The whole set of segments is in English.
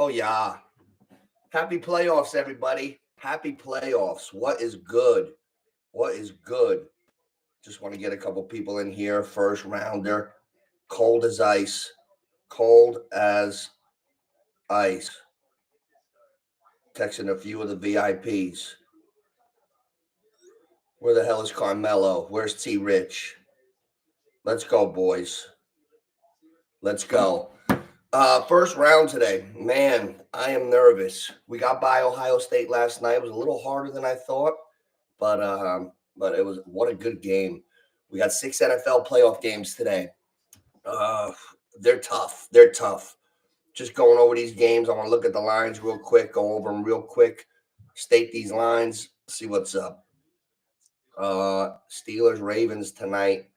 Oh, yeah. Happy playoffs, everybody. Happy playoffs. What is good? What is good? Just want to get a couple people in here. First rounder. Cold as ice. Cold as ice. Texting a few of the VIPs. Where the hell is Carmelo? Where's T Rich? Let's go, boys. Let's go. First round today. Man, I am nervous. We got by Ohio State last night. It was a little harder than I thought, but it was what a good game. We got 6 NFL playoff games today. They're tough. They're tough. Just going over these games. I want to look at the lines real quick, go over them real quick, state these lines, see what's up. Steelers, Ravens tonight.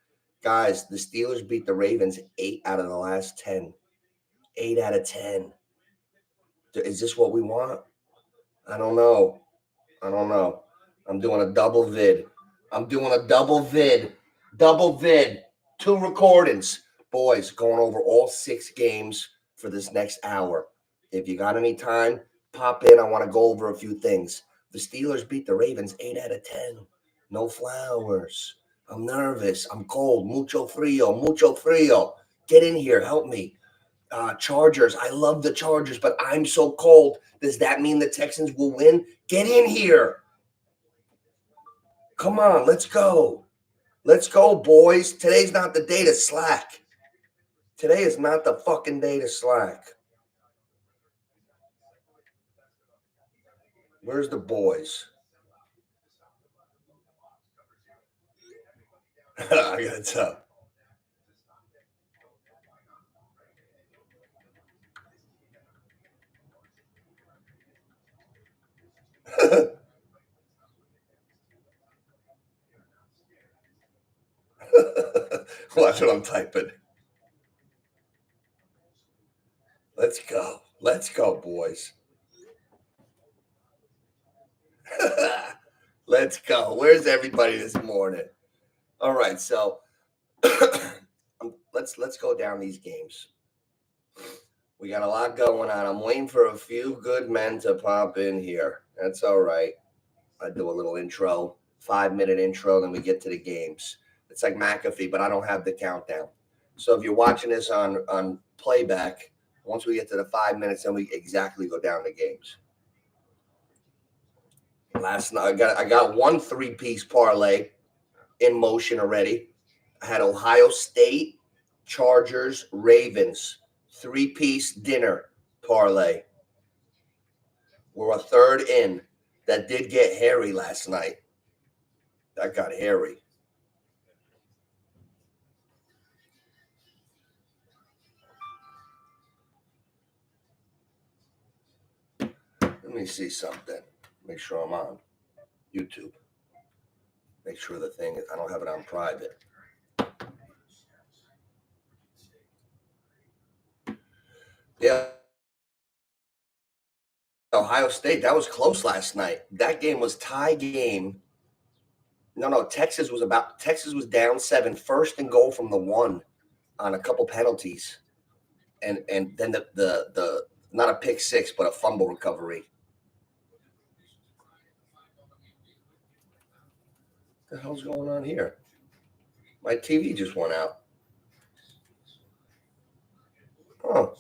Guys, the Steelers beat the Ravens 8 out of the last 10. 8 out of 10. Is this what we want? I don't know. I'm doing a double vid. Double vid. 2 recordings. Boys, going over all 6 games for this next hour. If you got any time, pop in. I want to go over a few things. The Steelers beat the Ravens 8 out of 10. No Flowers. I'm nervous. I'm cold. Mucho frio. Get in here. Help me. Chargers. I love the Chargers, but I'm so cold. Does that mean the Texans will win? Get in here. Come on, let's go. Let's go, boys. Today's not the day to slack. Today is not the fucking day to slack. Where's the boys? I gotta tell. Watch what I'm typing. Let's go. Let's go, boys. Let's go. Where's everybody this morning? All right, so let's go down these games. We got a lot going on. I'm waiting for a few good men to pop in here. That's all right. I do a little intro, 5-minute intro, then we get to the games. It's like McAfee, but I don't have the countdown. So if you're watching this on playback, once we get to the 5 minutes, then we exactly go down the games. Last night, I got 1 3-piece parlay in motion already. I had Ohio State, Chargers, Ravens, 3-piece dinner parlay. We're a third in. That did get hairy last night. That got hairy. Let me see something. Make sure I'm on YouTube. Make sure the thing is, I don't have it on private. Yeah. Ohio State, that was close last night. That game was tie game. No, Texas was down 7, first and goal from the 1 on a couple penalties. And then the not a pick 6, but a fumble recovery. What the hell's going on here? My TV just went out. Oh.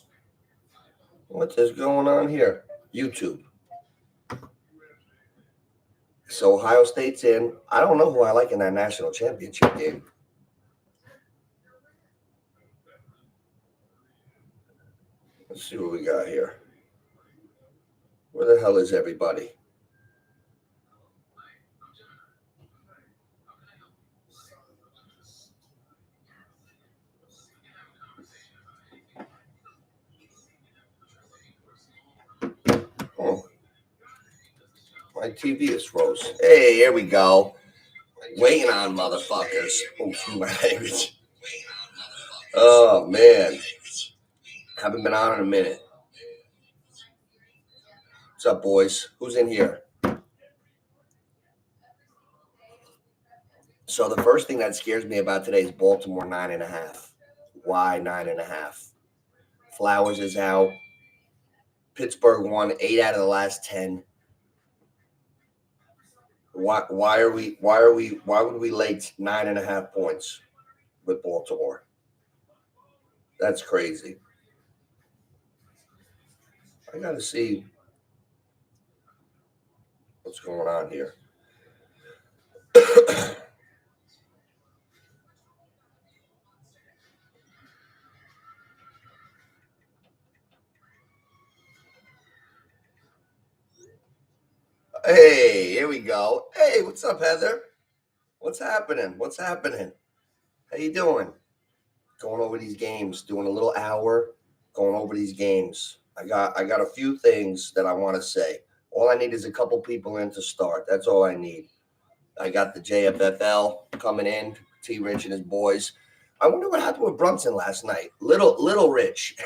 What is going on here? YouTube. So Ohio State's in. I don't know who I like in that national championship game. Let's see what we got here. Where the hell is everybody? Oh, my TV is froze. Hey, here we go. Waiting on motherfuckers. Oh, my language. Oh, man. Haven't been on in a minute. What's up, boys? Who's in here? So the first thing that scares me about today is Baltimore 9.5. Why 9.5? Flowers is out. Pittsburgh won 8 out of the last 10. Why would we lay 9.5 points with Baltimore? That's crazy. I gotta see what's going on here. Hey, here we go. Hey, what's up, Heather? What's happening? How you doing? Going over these games, doing a little hour, going over these games. I got a few things that I want to say. All I need is a couple people in to start. That's all I need. I got the JFFL coming in, T Rich and his boys. I wonder what happened with Brunson last night. Little Rich,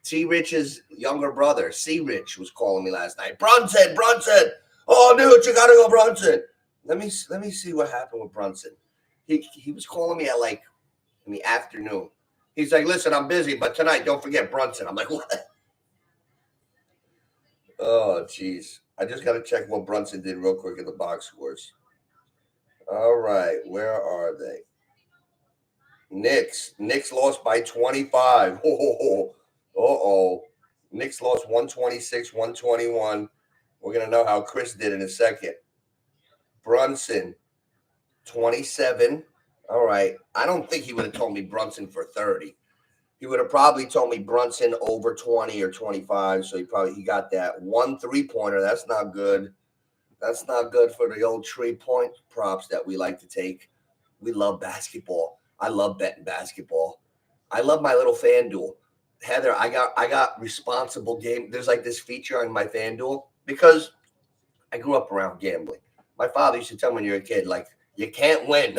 T Rich's younger brother, C Rich, was calling me last night. Brunson. Oh, dude, you gotta go, Brunson. Let me see what happened with Brunson. He was calling me at like in the afternoon. He's like, listen, I'm busy, but tonight don't forget Brunson. I'm like, what? Oh, jeez. I just got to check what Brunson did real quick in the box scores. All right, where are they? Knicks lost by 25. Uh-oh. Knicks lost 126, 121. We're going to know how Chris did in a second. Brunson, 27. All right. I don't think he would have told me Brunson for 30. He would have probably told me Brunson over 20 or 25. So he got that. 1 3-pointer. That's not good. That's not good for the old 3-point props that we like to take. We love basketball. I love betting basketball. I love my little FanDuel. Heather, I got responsible game. There's like this feature on my FanDuel because I grew up around gambling. My father used to tell me when you're a kid, like, you can't win.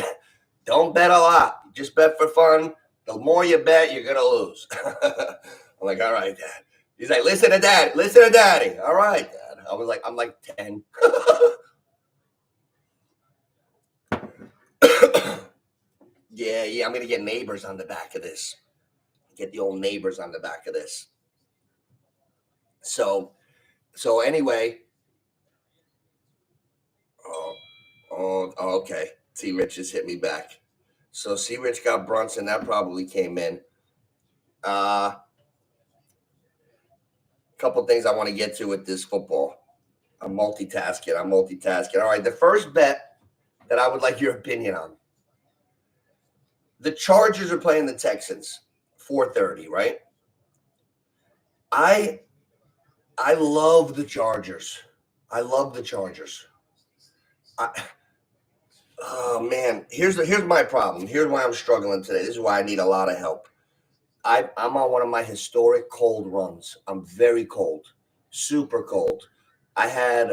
Don't bet a lot. Just bet for fun. The more you bet, you're going to lose. I'm like, all right, Dad. He's like, listen to Daddy. All right, Dad. I'm like 10. Yeah, I'm going to get neighbors on the back of this. Get the old neighbors on the back of this. So anyway. Okay. C Rich just hit me back. So C Rich got Brunson. That probably came in. Couple things I want to get to with this football. I'm multitasking. All right. The first bet that I would like your opinion on. The Chargers are playing the Texans, 4:30, right? I love the Chargers. Oh man, here's my problem. Here's why I'm struggling today. This is why I need a lot of help. I'm on one of my historic cold runs. I'm very cold, super cold. I had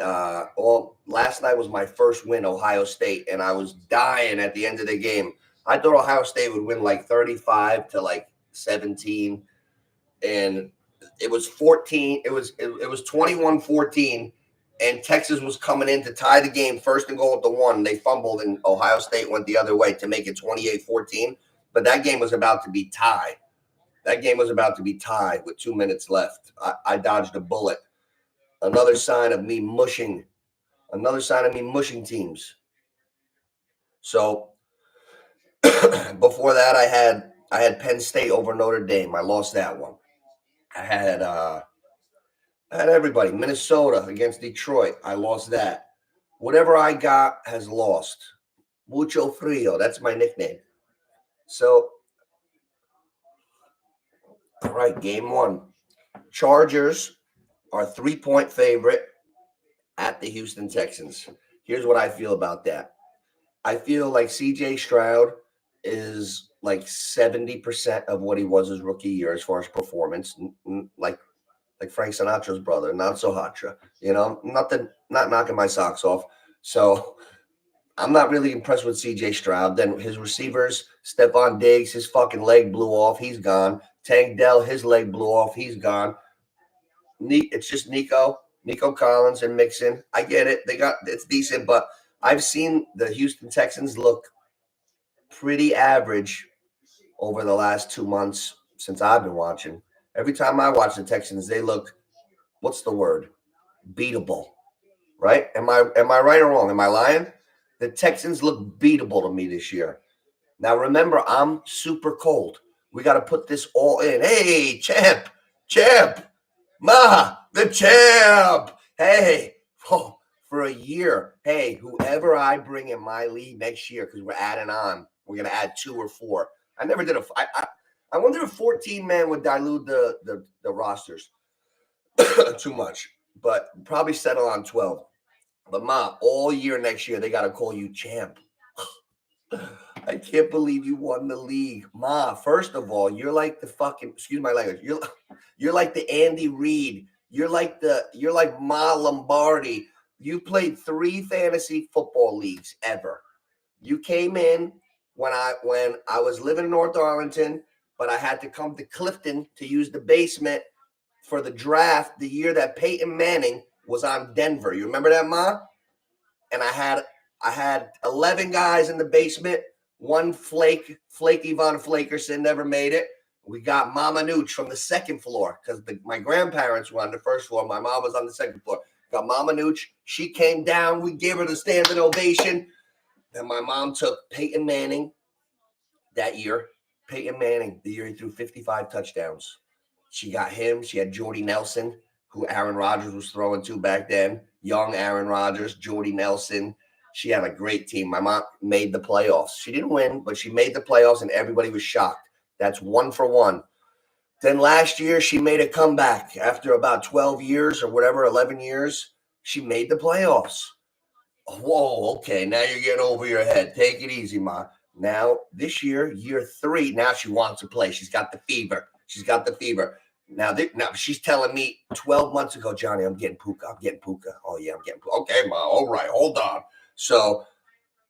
last night was my first win, Ohio State, and I was dying at the end of the game. I thought Ohio State would win like 35 to like 17, and it was 14. It was 21-14, and Texas was coming in to tie the game, first and goal at the 1. They fumbled, and Ohio State went the other way to make it 28-14. But that game was about to be tied. With 2 minutes left. I dodged a bullet. Another sign of me mushing teams. So before that, I had Penn State over Notre Dame. I lost that one. I had everybody. Minnesota against Detroit. I lost that. Whatever I got has lost. Mucho frio. That's my nickname. So, all right, game 1. Chargers are 3-point favorite at the Houston Texans. Here's what I feel about that. I feel like CJ Stroud is like 70% of what he was his rookie year as far as performance. Like Frank Sinatra's brother, not so Hatra. Not knocking my socks off. So I'm not really impressed with CJ Stroud. Then his receivers, Stephon Diggs, his fucking leg blew off. He's gone. Tank Dell, his leg blew off. He's gone. It's just Nico Collins and Mixon. I get it. It's decent, but I've seen the Houston Texans look pretty average over the last 2 months since I've been watching. Every time I watch the Texans, they look what's the word? Beatable, right? Am I right or wrong? Am I lying? The Texans look beatable to me this year. Now remember, I'm super cold. We got to put this all in. Hey, champ, the champ. Hey, for a year. Hey, whoever I bring in my league next year, because we're adding on, we're gonna add 2 or 4. I never did I wonder if 14 man would dilute the rosters too much, but probably settle on 12. But all year next year they got to call you champ. I can't believe you won the league. First of all, you're like the fucking, excuse my language. You're like the Andy Reid. You're like Ma Lombardi. You played 3 fantasy football leagues ever. You came in when I was living in North Arlington, but I had to come to Clifton to use the basement for the draft the year that Peyton Manning was on Denver. You remember that, Ma? And I had 11 guys in the basement. One flaky Von Flakerson never made it. We got Mama Nooch from the second floor because my grandparents were on the first floor. My mom was on the second floor. Got Mama Nooch. She came down. We gave her the standing ovation. Then my mom took Peyton Manning that year. Peyton Manning, the year he threw 55 touchdowns. She got him. She had Jordy Nelson, who Aaron Rodgers was throwing to back then. Young Aaron Rodgers, Jordy Nelson. She had a great team. My mom made the playoffs. She didn't win, but she made the playoffs, and everybody was shocked. That's 1 for 1. Then last year, she made a comeback. After about 12 years or whatever, 11 years, she made the playoffs. Whoa, okay, now you're getting over your head. Take it easy, Ma. Now, this year 3, now she wants to play. She's got the fever. Now she's telling me 12 months ago, Johnny, I'm getting Puka. Oh, yeah, I'm getting Puka. Okay, Ma, all right, hold on. So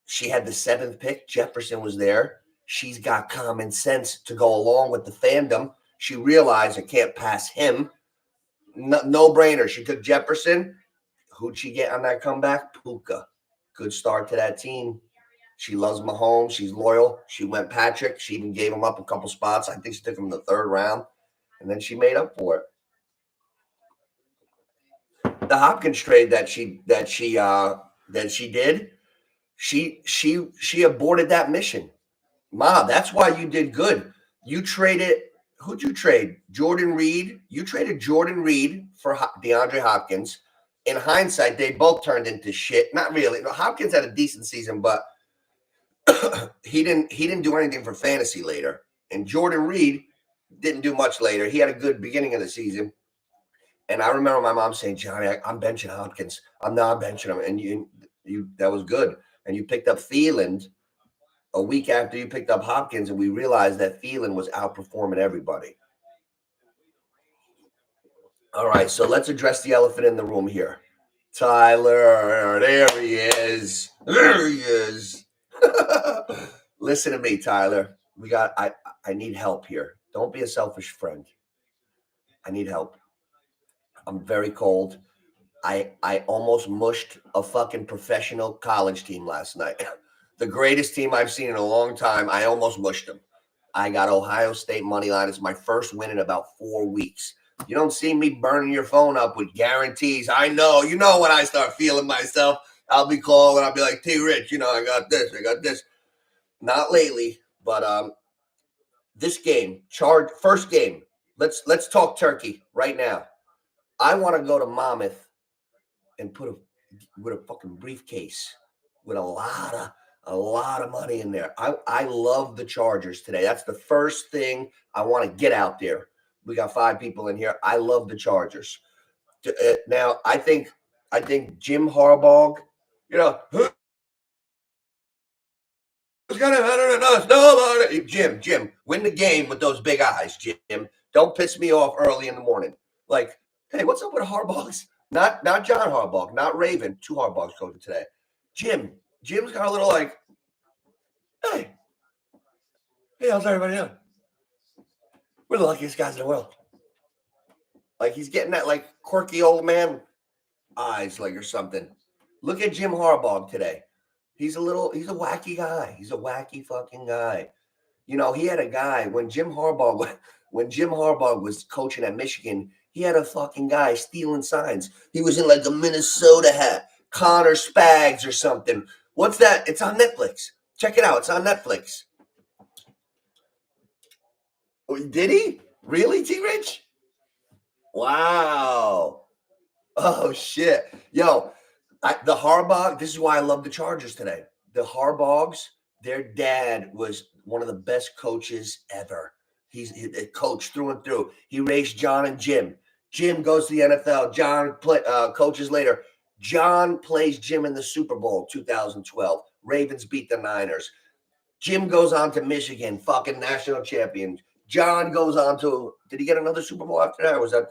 she had the 7th pick. Jefferson was there. She's got common sense to go along with the fandom. She realized I can't pass him. No brainer. She took Jefferson. Who'd she get on that comeback? Puka. Good start to that team. She loves Mahomes. She's loyal. She went Patrick. She even gave him up a couple spots. I think she took him in the 3rd round. And then she made up for it. The Hopkins trade that she did, she aborted that mission. Ma, that's why you did good. You traded, who'd you trade? Jordan Reed. You traded Jordan Reed for DeAndre Hopkins. In hindsight, they both turned into shit. Not really. No, Hopkins had a decent season, but he didn't do anything for fantasy later. And Jordan Reed didn't do much later. He had a good beginning of the season. And I remember my mom saying, Johnny, I'm benching Hopkins. I'm not benching him. And you that was good. And you picked up Thielen a week after you picked up Hopkins, and we realized that Thielen was outperforming everybody. All right, so let's address the elephant in the room here. Tyler, there he is. Listen to me, Tyler. I need help here. Don't be a selfish friend. I need help. I'm very cold. I almost mushed a fucking professional college team last night. The greatest team I've seen in a long time. I almost mushed them. I got Ohio State money line. It's my first win in about 4 weeks. You don't see me burning your phone up with guarantees. I know. You know when I start feeling myself, I'll be calling. I'll be like, T. Rich, I got this. Not lately, but this game, first game. Let's talk turkey right now. I want to go to Monmouth and put with a fucking briefcase with a lot of money in there. I love the Chargers today. That's the first thing I want to get out there. We got 5 people in here. I love the Chargers. Now, I think Jim Harbaugh, who's got it better than us? Nobody. Jim, win the game with those big eyes, Jim. Don't piss me off early in the morning. Like, hey, what's up with Harbaugh's? Not John Harbaugh, not Raven. 2 Harbaughs coaching today. Jim's got a little like, hey, how's everybody doing? We're the luckiest guys in the world. Like he's getting that like quirky old man eyes, like or something. Look at Jim Harbaugh today. He's a wacky guy. He's a wacky fucking guy. He had a guy when Jim Harbaugh was coaching at Michigan. He had a fucking guy stealing signs. He was in like a Minnesota hat, Connor Spags or something. What's that? It's on Netflix. Check it out. It's on Netflix. Did he? Really, T Rich? Wow. Oh, shit. Yo, the Harbaugh, this is why I love the Chargers today. The Harbaughs, their dad was one of the best coaches ever. He's a coach through and through. He raised John and Jim. Jim goes to the NFL. John coaches later. John plays Jim in the Super Bowl 2012. Ravens beat the Niners. Jim goes on to Michigan, fucking national champion. John goes on to, did he get another Super Bowl after that? Or was that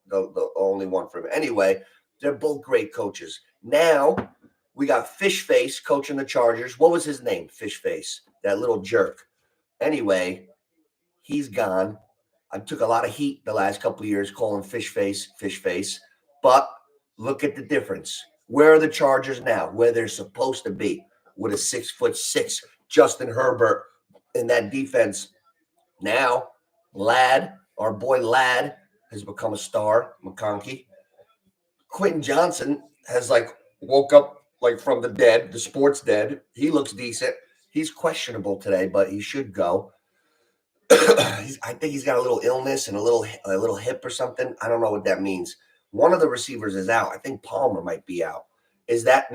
the only one for him? Anyway, they're both great coaches. Now we got Fish Face coaching the Chargers. What was his name? Fish Face, that little jerk. Anyway, he's gone. I took a lot of heat the last couple of years calling Fish Face. But look at the difference. Where are the Chargers now? Where they're supposed to be with a 6'6" Justin Herbert in that defense. Now, our boy Ladd, has become a star. McConkey. Quentin Johnson has woke up from the dead, the sports dead. He looks decent. He's questionable today, but he should go. I think he's got a little illness and a little hip or something. I don't know what that means. One of the receivers is out. I think Palmer might be out. Is that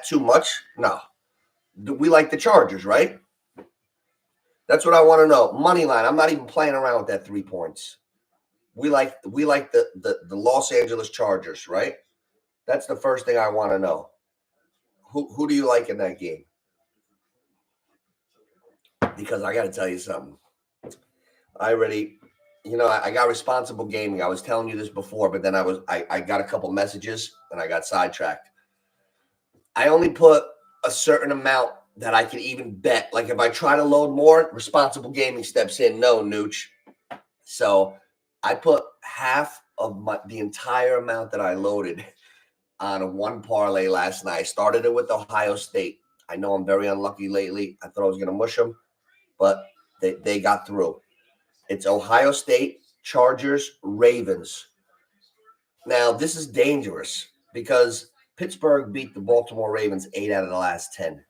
too much? No. We like the Chargers, right? That's what I want to know. Money line. I'm not even playing around with that 3 points. We like the Los Angeles Chargers, right? That's the first thing I want to know. Who do you like in that game? Because I got to tell you something. I got responsible gaming. I was telling you this before, but then I got a couple messages and I got sidetracked. I only put a certain amount that I can even bet. Like if I try to load more, responsible gaming steps in. No, Nooch. So I put half of the entire amount that I loaded on one parlay last night. I started it with Ohio State. I know I'm very unlucky lately. I thought I was going to mush them, but they got through. It's Ohio State, Chargers, Ravens. Now, this is dangerous because Pittsburgh beat the Baltimore Ravens 8 out of the last 10.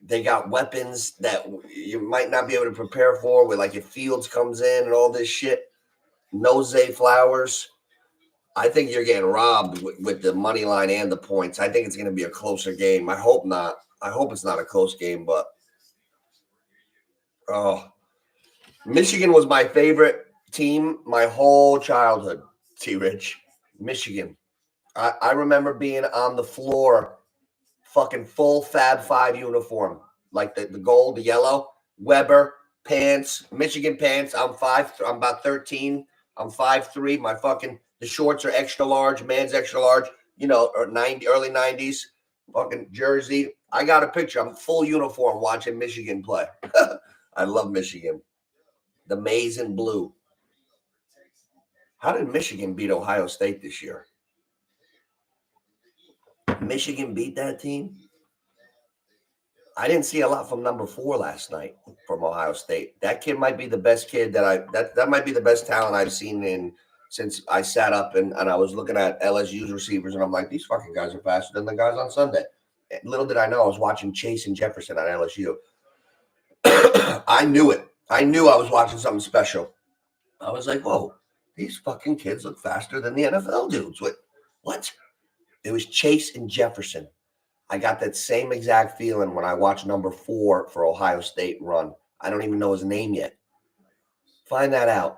They got weapons that you might not be able to prepare for with if Fields comes in and all this shit. No Zay Flowers. I think you're getting robbed with the money line and the points. I think it's going to be a closer game. I hope not. I hope it's not a close game, but Michigan was my favorite team my whole childhood, T-Rich. Michigan. I remember being on the floor, fucking full Fab 5 uniform, like the gold, the yellow, Weber pants, Michigan pants. I'm about 13. I'm 5'3". The shorts are extra large, man's extra large, or early 90s, fucking jersey. I got a picture. I'm full uniform watching Michigan play. I love Michigan. The maize and blue. How did Michigan beat Ohio State this year? Michigan beat that team? I didn't see a lot from number 4 last night from Ohio State. That kid might be the best kid that might be the best talent I've seen since I sat up and I was looking at LSU's receivers and I'm like, these fucking guys are faster than the guys on Sunday. Little did I know I was watching Chase and Jefferson on LSU. I knew it. I knew I was watching something special. I was like, whoa, these fucking kids look faster than the NFL dudes. What? It was Chase and Jefferson. I got that same exact feeling when I watched number 4 for Ohio State run. I don't even know his name yet. Find that out.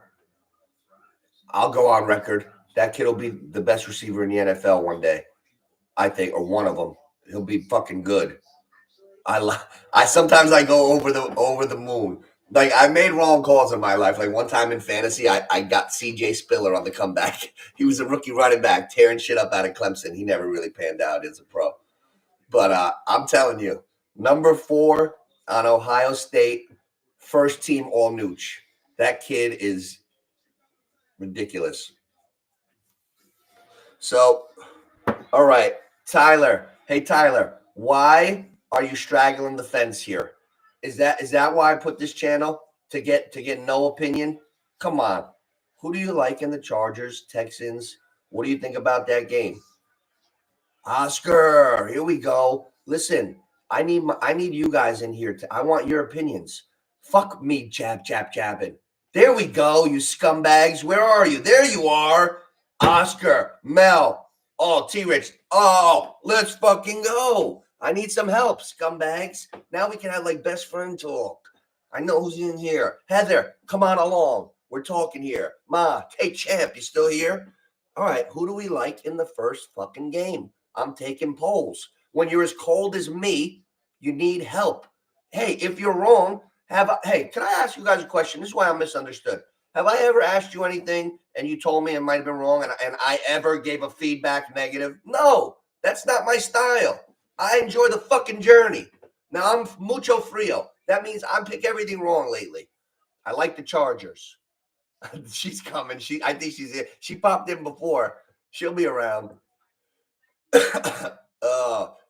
I'll go on record. That kid will be the best receiver in the NFL one day, I think, or one of them. He'll be fucking good. I sometimes I go over the moon. I made wrong calls in my life. Like one time in fantasy, I got CJ Spiller on the comeback. He was a rookie running back, tearing shit up out of Clemson. He never really panned out as a pro. But I'm telling you, number 4 on Ohio State, first team all Nooch. That kid is ridiculous. So, all right, Tyler. Hey, Tyler, why are you straggling the fence here? Is that why I put this channel to get no opinion? Come on. Who do you like in the Chargers, Texans? What do you think about that game? Oscar, here we go. Listen, I need you guys in here. I want your opinions. Fuck me, jabbing. There we go, you scumbags. Where are you? There you are. Oscar, Mel, oh, T-Rich. Oh, let's fucking go. I need some help, scumbags. Now we can have like best friend talk. I know who's in here. Heather, come on along. We're talking here. Ma, hey, champ, you still here? All right, who do we like in the first fucking game? I'm taking polls. When you're as cold as me, you need help. Hey, if you're wrong, hey, can I ask you guys a question? This is why I'm misunderstood. Have I ever asked you anything and you told me it might have been wrong and I ever gave a feedback negative? No, that's not my style. I enjoy the fucking journey. Now I'm mucho frio. That means I pick everything wrong lately. I like the Chargers. She's coming. I think she's here. She popped in before. She'll be around.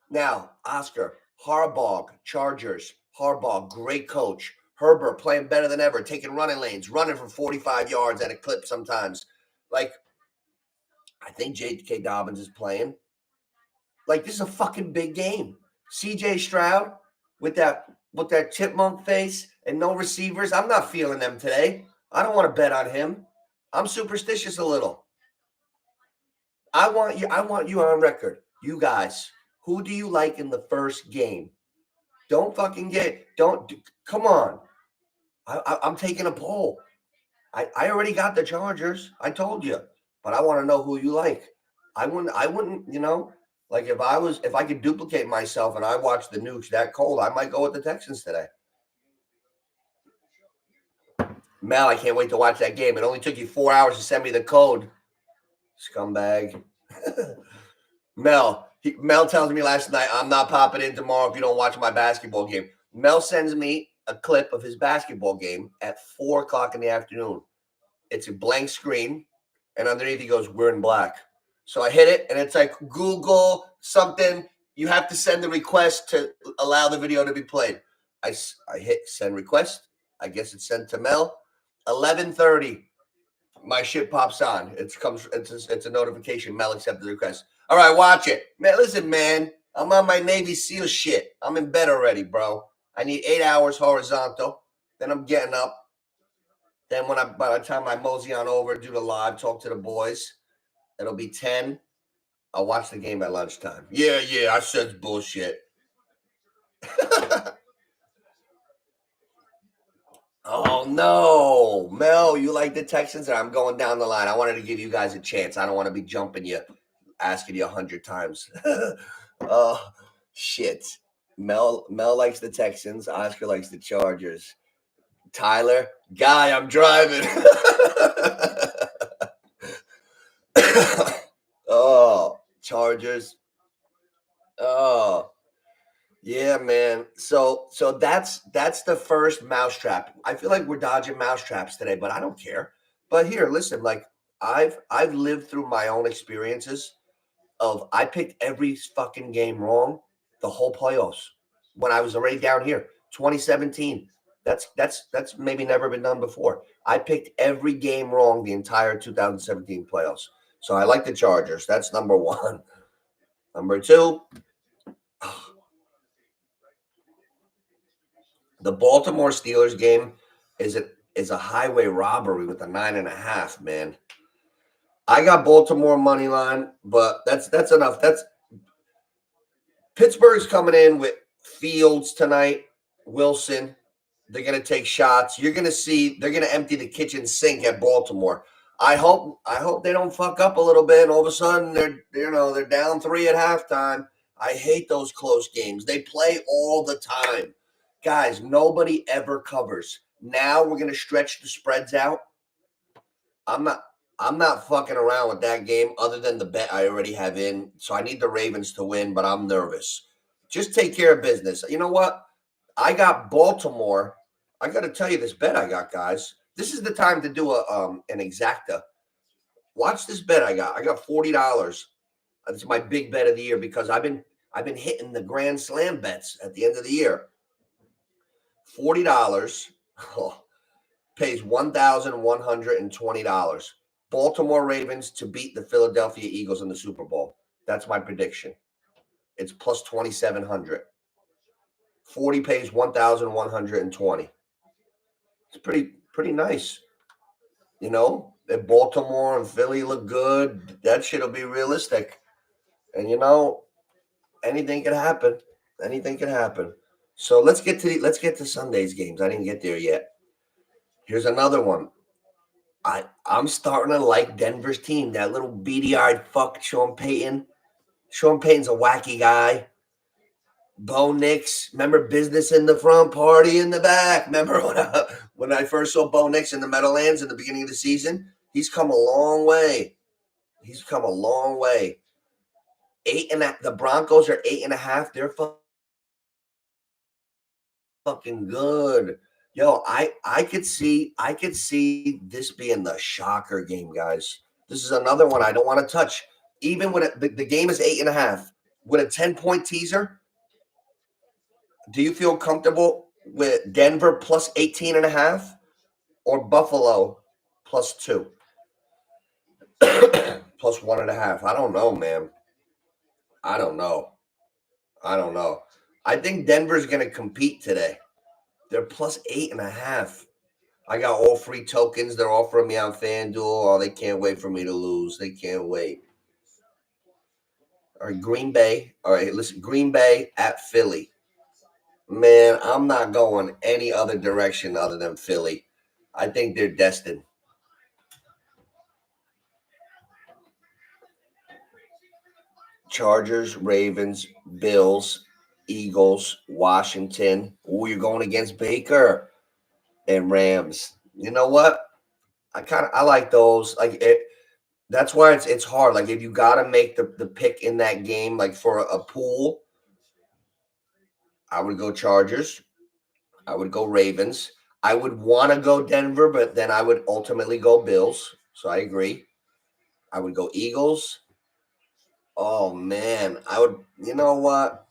Now, Oscar, Harbaugh, Chargers, Harbaugh, great coach. Herbert playing better than ever, taking running lanes, running for 45 yards at a clip sometimes. Like, I think J.K. Dobbins is playing. Like, this is a fucking big game. C.J. Stroud with that chipmunk face and no receivers. I'm not feeling them today. I don't want to bet on him. I'm superstitious a little. I want you on record. You guys, who do you like in the first game? Don't come on. I'm taking a poll. I already got the Chargers. I told you, but I want to know who you like. I wouldn't, like if I could duplicate myself and I watched the Nukes that cold, I might go with the Texans today. Mel, I can't wait to watch that game. It only took you 4 hours to send me the code. Scumbag. Mel tells me last night, I'm not popping in tomorrow if you don't watch my basketball game. Mel sends me a clip of his basketball game at 4 o'clock in the afternoon. It's a blank screen, and underneath he goes, we're in black. So I hit it, and it's like Google something. You have to send the request to allow the video to be played. I hit send request. I guess it's sent to Mel. 11:30. My shit pops on. It's a notification. Mel accepted the request. All right, watch it. Man, listen, man. I'm on my Navy SEAL shit. I'm in bed already, bro. I need 8 hours horizontal. Then I'm getting up. Then by the time I mosey on over, do the live, talk to the boys, it'll be 10. I'll watch the game at lunchtime. Yeah, I said bullshit. Oh, no. Mel, you like the Texans? I'm going down the line. I wanted to give you guys a chance. I don't want to be jumping you, asking you 100 times. Oh, shit. Mel likes the Texans. Oscar likes the Chargers. Tyler, guy, I'm driving. Oh, Chargers. Oh, yeah, man. So that's the first mousetrap. I feel like we're dodging mousetraps today, but I don't care. But here, listen, like I've lived through my own experiences of I picked every fucking game wrong the whole playoffs when I was already down here. 2017. That's maybe never been done before. I picked every game wrong the entire 2017 playoffs. So I like the Chargers. That's number one. Number two, the Baltimore Steelers game is a highway robbery with a 9.5, man. I got Baltimore money line, but that's enough. That's Pittsburgh's coming in with Fields tonight, Wilson. They're going to take shots. You're going to see they're going to empty the kitchen sink at Baltimore. I hope they don't fuck up a little bit and all of a sudden they're down 3 at halftime. I hate those close games. They play all the time. Guys, nobody ever covers. Now we're going to stretch the spreads out. I'm not fucking around with that game other than the bet I already have in. So I need the Ravens to win, but I'm nervous. Just take care of business. You know what? I got Baltimore. I got to tell you this bet I got, guys. This is the time to do an exacta. Watch this bet I got. I got $40. It's my big bet of the year because I've been hitting the Grand Slam bets at the end of the year. $40. Oh, pays $1,120. Baltimore Ravens to beat the Philadelphia Eagles in the Super Bowl. That's my prediction. It's plus 2,700. 40 pays 1,120. It's pretty nice. You know, if Baltimore and Philly look good, that shit'll be realistic. And you know, anything can happen. Anything can happen. So let's get to Sunday's games. I didn't get there yet. Here's another one. I'm starting to like Denver's team. That little beady-eyed fuck, Sean Payton. Sean Payton's a wacky guy. Bo Nix, remember business in the front, party in the back. Remember when I first saw Bo Nix in the Meadowlands in the beginning of the season? He's come a long way. He's come a long way. The Broncos are 8.5. They're fucking good. Yo, I could see this being the shocker game, guys. This is another one I don't want to touch. Even when the game is 8.5, with a 10-point teaser, do you feel comfortable with Denver plus 18.5 or Buffalo plus 2? Plus 1.5. I don't know, man. I don't know. I think Denver's going to compete today. They're plus 8.5. I got all free tokens. They're offering me on FanDuel. Oh, they can't wait for me to lose. They can't wait. All right, Green Bay. All right, listen, Green Bay at Philly. Man, I'm not going any other direction other than Philly. I think they're destined. Chargers, Ravens, Bills, Eagles, Washington. Ooh, you're going against Baker and Rams. You know what? I like those. Like it. That's why it's hard. Like if you gotta make the pick in that game, like for a pool, I would go Chargers. I would go Ravens. I would want to go Denver, but then I would ultimately go Bills. So I agree. I would go Eagles. Oh man, I would. You know what?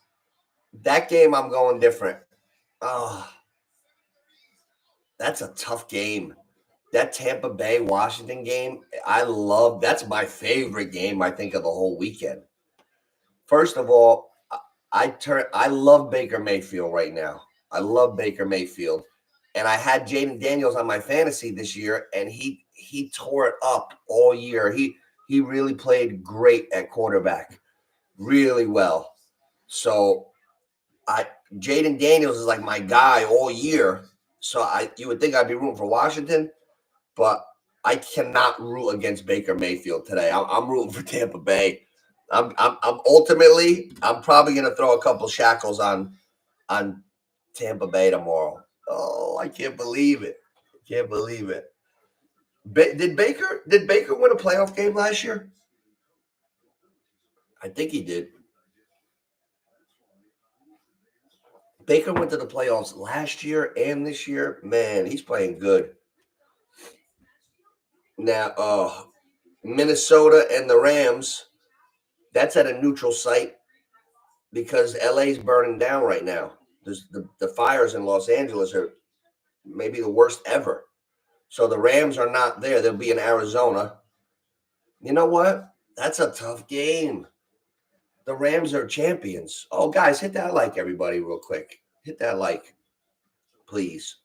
That game I'm going different. Oh, that's a tough game. That Tampa Bay Washington game, that's my favorite game, I think, of the whole weekend. First of all, I love Baker Mayfield right now. I love Baker Mayfield. And I had Jaden Daniels on my fantasy this year, and he tore it up all year. He really played great at quarterback. Really well. So Jaden Daniels is like my guy all year. So you would think I'd be rooting for Washington, but I cannot root against Baker Mayfield today. I'm rooting for Tampa Bay. I'm ultimately probably gonna throw a couple shackles on Tampa Bay tomorrow. Oh, I can't believe it. Can't believe it. Did Baker win a playoff game last year? I think he did. Baker went to the playoffs last year and this year. Man, he's playing good. Now, Minnesota and the Rams, that's at a neutral site because LA's burning down right now. There's the fires in Los Angeles are maybe the worst ever. So the Rams are not there. They'll be in Arizona. You know what? That's a tough game. The Rams are champions. Oh, guys, hit that like, everybody, real quick. Hit that like, please.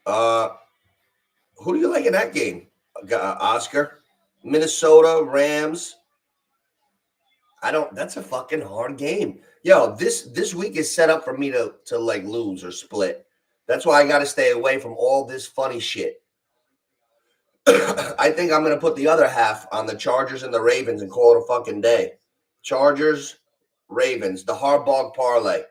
Who do you like in that game, Oscar? Minnesota, Rams. That's a fucking hard game. Yo, this week is set up for me to like lose or split. That's why I got to stay away from all this funny shit. I think I'm going to put the other half on the Chargers and the Ravens and call it a fucking day. Chargers, Ravens, the Harbaugh parlay.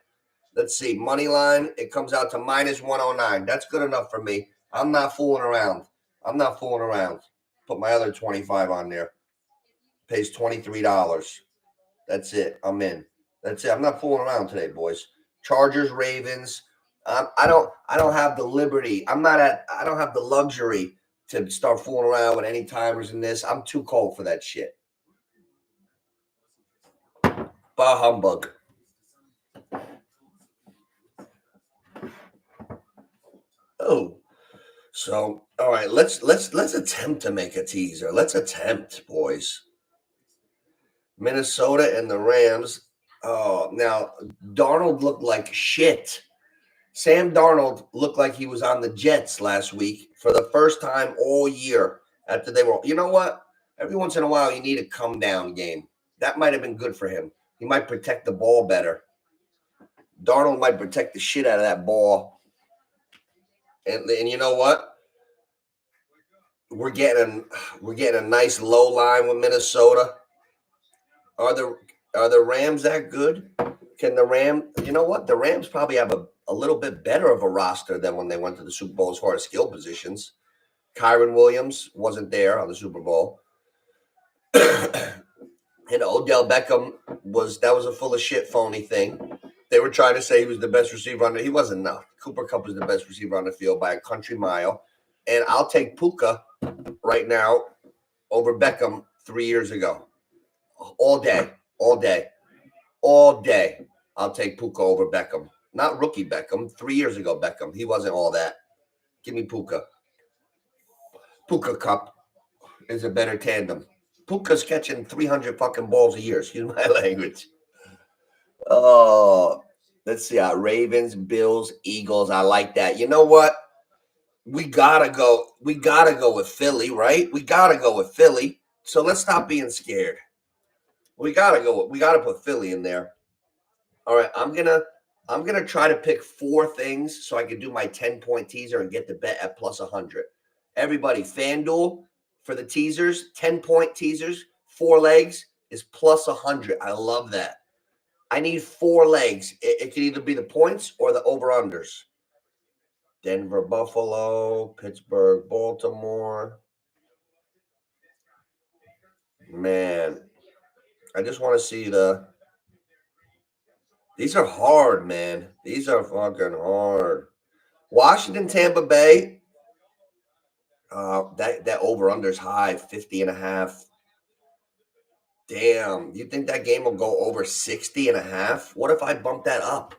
Let's see. Money line, it comes out to minus 109. That's good enough for me. I'm not fooling around. Put my other 25 on there. Pays $23. That's it. I'm in. That's it. I'm not fooling around today, boys. Chargers, Ravens. I don't have the liberty. I don't have the luxury to start fooling around with any timers in this. I'm too cold for that shit. Bah humbug. Oh, So, all right, let's attempt to make a teaser. Let's attempt, boys. Minnesota and the Rams. Oh, now Darnold looked like shit. Sam Darnold looked like he was on the Jets last week for the first time all year after they were. You know what? Every once in a while, you need a come down game. That might have been good for him. He might protect the ball better. Darnold might protect the shit out of that ball. And you know what? We're getting a nice low line with Minnesota. Are the Rams that good? Can the you know what? The Rams probably have a little bit better of a roster than when they went to the Super Bowl as far as skill positions. Kyron Williams wasn't there on the Super Bowl. And Odell Beckham was a full of shit phony thing. They were trying to say he was the best receiver on the he wasn't enough. Cooper Kupp was the best receiver on the field by a country mile. And I'll take Puka right now over Beckham 3 years ago. All day. I'll take Puka over Beckham. Not rookie Beckham. 3 years ago, Beckham. He wasn't all that. Give me Puka. Puka Kupp is a better tandem. Puka's catching 300 fucking balls a year. Excuse my language. Oh, let's see. Ravens, Bills, Eagles. I like that. You know what? We gotta go with Philly, right? We gotta go with Philly. So let's stop being scared. We gotta put Philly in there. All right, I'm gonna try to pick 4 things so I can do my 10-point teaser and get the bet at plus 100. Everybody, FanDuel for the teasers, 10-point teasers, 4 legs is plus 100. I love that. I need 4 legs. It can either be the points or the over-unders. Denver, Buffalo, Pittsburgh, Baltimore. Man, I just want to see these are hard, man. These are fucking hard. Washington, Tampa Bay. That over-under's high, 50.5. Damn, you think that game will go over 60.5? What if I bump that up?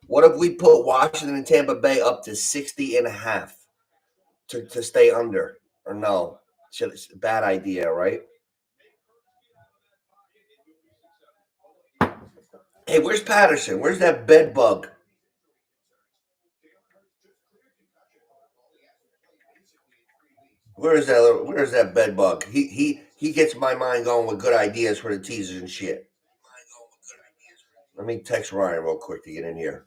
What if we put Washington and Tampa Bay up to 60.5 to stay under? Or no? It's a bad idea, right? Hey, where's Patterson? Where's that bed bug? Where's that bed bug? He gets my mind going with good ideas for the teasers and shit. Let me text Ryan real quick to get in here.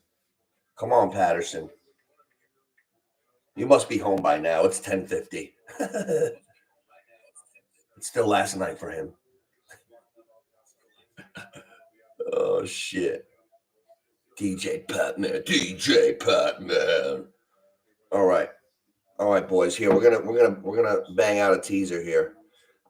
Come on, Patterson. You must be home by now. It's 10:50. It's still last night for him. Oh shit. DJ Patman. All right, boys. Here we're gonna bang out a teaser here.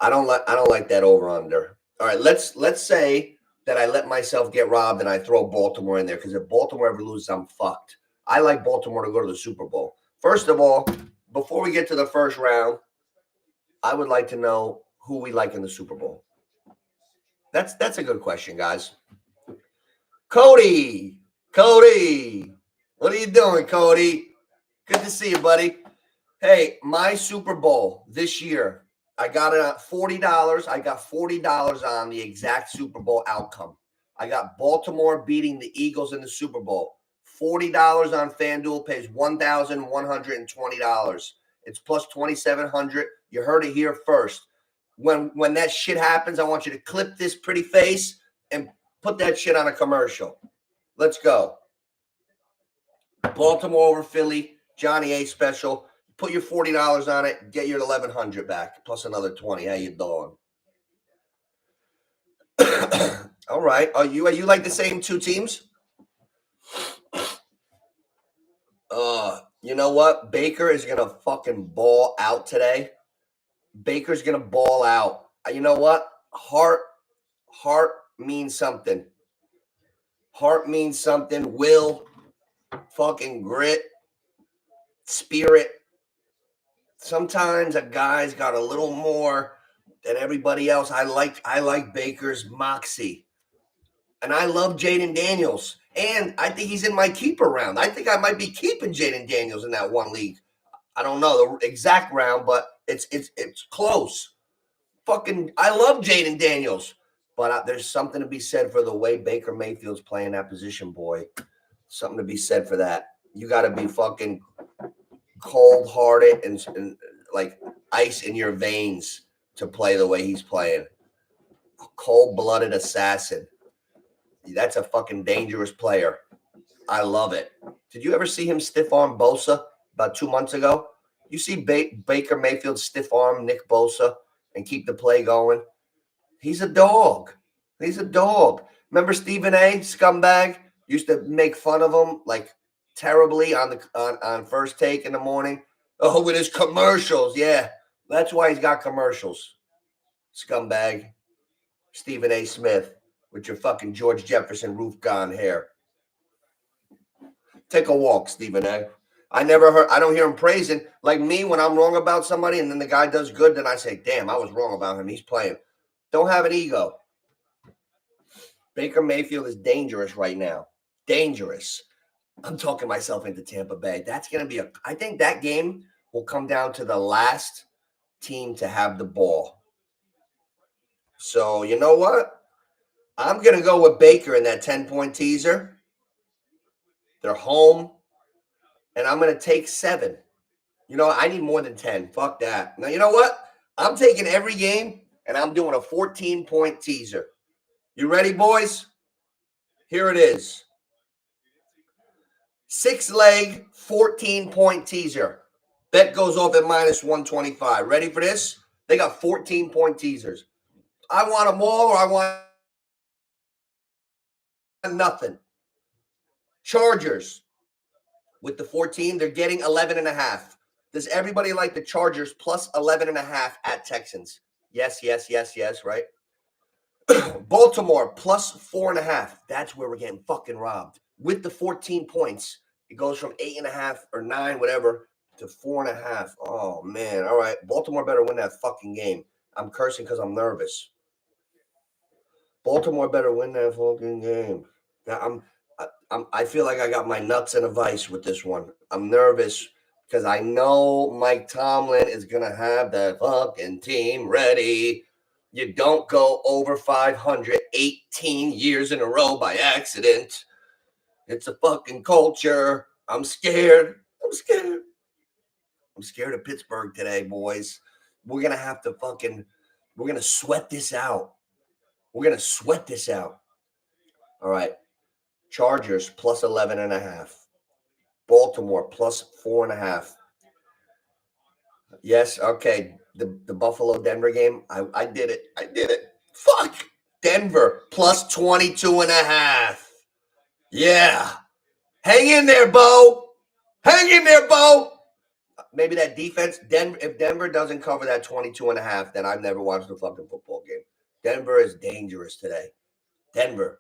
I don't like that over under. All right, let's say that I let myself get robbed and I throw Baltimore in there because if Baltimore ever loses, I'm fucked. I like Baltimore to go to the Super Bowl. First of all, before we get to the first round, I would like to know who we like in the Super Bowl. That's a good question, guys. Cody, what are you doing, Cody? Good to see you, buddy. Hey, my Super Bowl this year, I got it at $40. I got $40 on the exact Super Bowl outcome. I got Baltimore beating the Eagles in the Super Bowl. $40 on FanDuel pays $1,120. It's plus 2,700. You heard it here first. When that shit happens, I want you to clip this pretty face and put that shit on a commercial. Let's go. Baltimore over Philly, Johnny A special. Put your $40 on it, get your $1,100 back, plus another 20. How you doing? All right. Are you like the same 2 teams? You know what? Baker is gonna fucking ball out today. Baker's gonna ball out. You know what? Heart means something. Heart means something. Will, fucking grit, spirit. Sometimes a guy's got a little more than everybody else. I like Baker's moxie. And I love Jaden Daniels. And I think he's in my keeper round. I think I might be keeping Jaden Daniels in that one league. I don't know the exact round, but it's close. Fucking, I love Jaden Daniels, but there's something to be said for the way Baker Mayfield's playing that position, boy. Something to be said for that. You got to be fucking cold-hearted and like ice in your veins to play the way he's playing. A cold-blooded assassin. That's a fucking dangerous player. I love it. Did you ever see him stiff arm Bosa about 2 months ago? You see Baker Mayfield stiff arm Nick Bosa and keep the play going? He's a dog. He's a dog. Remember Stephen A, scumbag, used to make fun of him like terribly on First Take in the morning. Oh, with his commercials. Yeah, that's why he's got commercials. Scumbag. Stephen A. Smith with your fucking George Jefferson roof gone hair. Take a walk, Stephen A. I don't hear him praising. Like me, when I'm wrong about somebody and then the guy does good, then I say, damn, I was wrong about him. He's playing. Don't have an ego. Baker Mayfield is dangerous right now. Dangerous. I'm talking myself into Tampa Bay. That's going to be I think that game will come down to the last team to have the ball. So, you know what? I'm going to go with Baker in that 10-point teaser. They're home. And I'm going to take 7. You know, I need more than 10. Fuck that. Now, you know what? I'm taking every game, and I'm doing a 14-point teaser. You ready, boys? Here it is. 6-leg, 14-point teaser. Bet goes off at -125. Ready for this? They got 14-point teasers. I want them all, or I want nothing. Chargers. With the 14, they're getting 11.5. Does everybody like the Chargers plus 11.5 at Texans? Yes, right? Baltimore plus 4.5. That's where we're getting fucking robbed. With the 14 points, it goes from 8.5 or 9, whatever, to 4.5. Oh, man. All right. Baltimore better win that fucking game. I'm cursing because I'm nervous. Baltimore better win that fucking game. I feel like I got my nuts in a vice with this one. I'm nervous because I know Mike Tomlin is going to have that fucking team ready. You don't go over 500 18 years in a row by accident. It's a fucking culture. I'm scared. I'm scared of Pittsburgh today, boys. We're going to have to we're going to sweat this out. All right. Chargers plus 11.5. Baltimore plus 4.5. Yes, okay. The Buffalo Denver game. I did it. Fuck. Denver plus 22.5. Yeah. Hang in there, Bo. Maybe that defense, if Denver doesn't cover that 22.5, then I've never watched a fucking football game. Denver is dangerous today. Denver.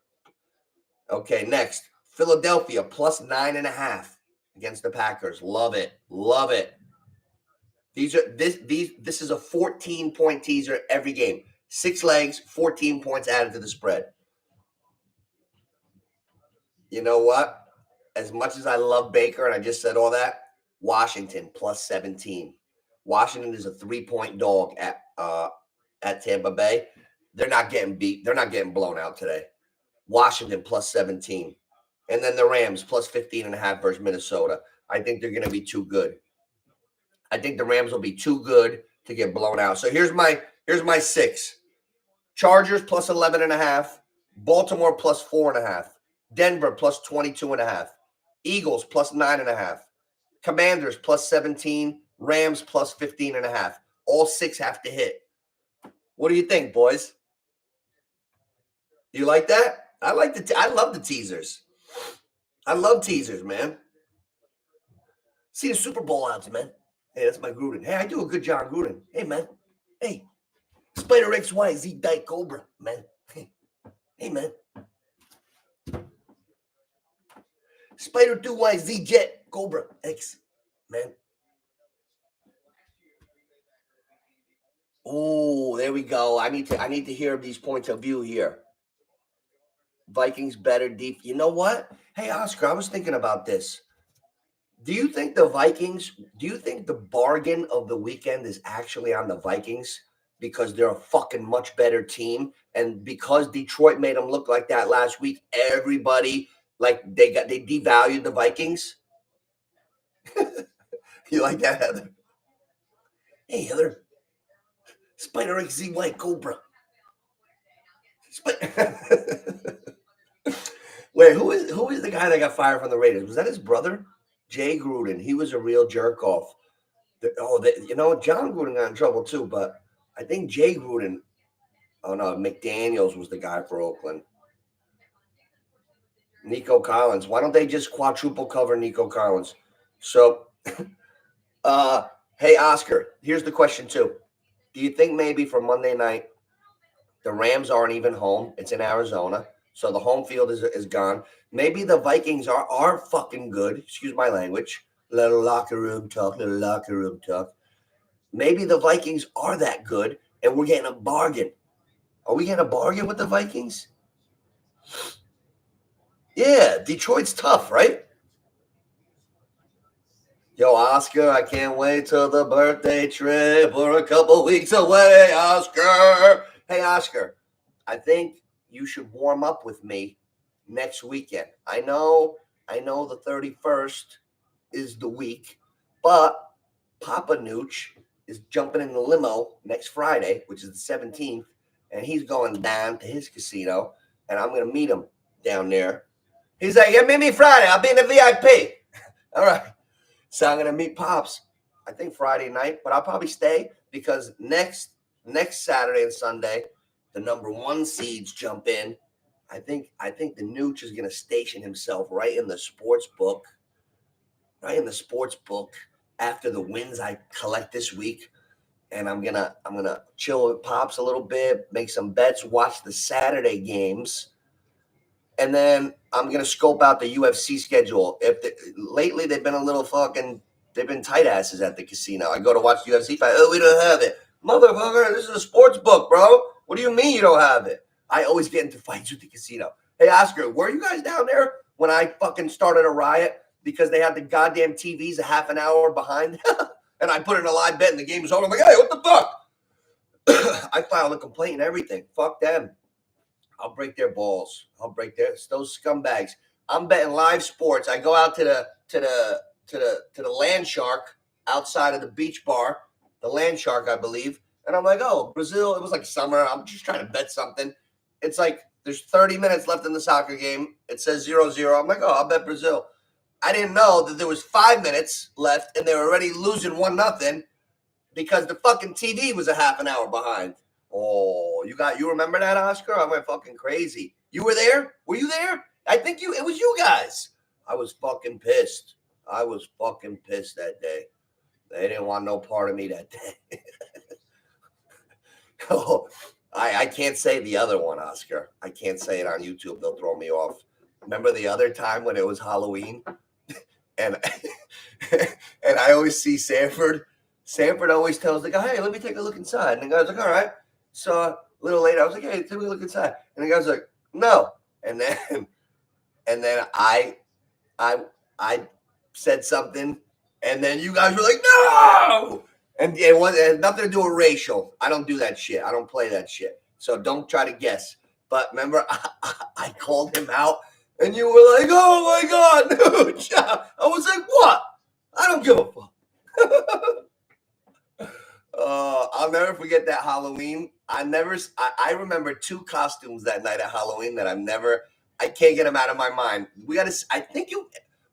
Okay, next. Philadelphia plus 9.5 against the Packers. Love it. This is a 14-point teaser every game. 6 legs, 14 points added to the spread. You know what? As much as I love Baker, and I just said all that, Washington plus 17. Washington is a 3-point dog at Tampa Bay. They're not getting beat. They're not getting blown out today. Washington plus 17. And then the Rams plus 15.5 versus Minnesota. I think they're going to be too good. I think the Rams will be too good to get blown out. So here's my 6. Chargers plus 11.5. Baltimore plus 4.5. Denver plus 22.5. Eagles plus 9.5. Commanders plus 17. Rams plus 15.5. All 6 have to hit. What do you think, boys? You like that? I love the teasers. I love teasers, man. See the Super Bowl odds, man. Hey, that's my Gruden. Hey, I do a good John Gruden. Hey, man. Hey, Spider XYZ Dyke Cobra, man. Hey, man. Spider 2YZ Jet Cobra X, man. Oh, there we go. I need to hear these points of view here. Vikings better deep. You know what? Hey, Oscar, I was thinking about this. Do you think the Vikings, do you think the bargain of the weekend is actually on the Vikings because they're a fucking much better team? And because Detroit made them look like that last week, everybody like they devalued the Vikings? You like that, Heather? Hey, Heather, Spider XZ White Cobra. Wait, who is the guy that got fired from the Raiders? Was that his brother? Jay Gruden. He was a real jerk off. John Gruden got in trouble too, but I think Jay Gruden. Oh no, McDaniels was the guy for Oakland. Nico Collins. Why don't they just quadruple cover Nico Collins? So, hey Oscar, here's the question too. Do you think maybe for Monday night the Rams aren't even home? It's in Arizona, so the home field is gone. Maybe the Vikings are fucking good. Excuse my language. Little locker room talk. Little locker room talk. Maybe the Vikings are that good, and we're getting a bargain. Are we getting a bargain with the Vikings? Yeah, Detroit's tough, right? Yo, Oscar, I can't wait till the birthday trip. We're a couple weeks away, Oscar. Hey, Oscar, I think you should warm up with me next weekend. I know the 31st is the week, but Papa Nooch is jumping in the limo next Friday, which is the 17th, and he's going down to his casino, and I'm going to meet him down there. He's like, yeah, meet me Friday. I'll be in the VIP. All right. So I'm going to meet Pops, I think Friday night, but I'll probably stay because next Saturday and Sunday, the number one seeds jump in. I think the Nooch is going to station himself right in the sports book after the wins I collect this week. And I'm gonna chill with Pops a little bit, make some bets, watch the Saturday games, and then I'm gonna scope out the UFC schedule. Lately they've been a little they've been tight asses at the casino. I go to watch the UFC fight. Oh, we don't have it, motherfucker. This is a sports book, bro. What do you mean you don't have it? I always get into fights with the casino. Hey, Oscar, were you guys down there when I fucking started a riot because they had the goddamn TVs a half an hour behind? And I put in a live bet and the game was over. I'm like, hey, what the fuck? I filed a complaint and everything. Fuck them. I'll break their balls. Those scumbags. I'm betting live sports. I go out to the Land Shark outside of the beach bar, the Land Shark, I believe. And I'm like, oh, Brazil. It was like summer. I'm just trying to bet something. It's like there's 30 minutes left in the soccer game. It says 0-0. I'm like, oh, I'll bet Brazil. I didn't know that there was 5 minutes left and they were already losing 1-0 because the fucking TV was a half an hour behind. Oh, you remember that, Oscar? I went fucking crazy. You were there? Were you there? I think it was you guys. I was fucking pissed. That day. They didn't want no part of me that day. Oh, I can't say the other one, Oscar. I can't say it on YouTube. They'll throw me off. Remember the other time when it was Halloween? And and I always see Sanford. Sanford always tells the guy, hey, let me take a look inside. And the guy's like, all right. So a little later, I was like, hey, take a look inside. And the guy's like, no. And then I said something. And then you guys were like, no. And it had nothing to do with racial. I don't do that shit. I don't play that shit. So don't try to guess. But remember, I called him out. And you were like, oh my God, Nooch. I was like, what? I don't give a fuck. I'll never forget that Halloween. I remember 2 costumes that night at Halloween that I can't get them out of my mind.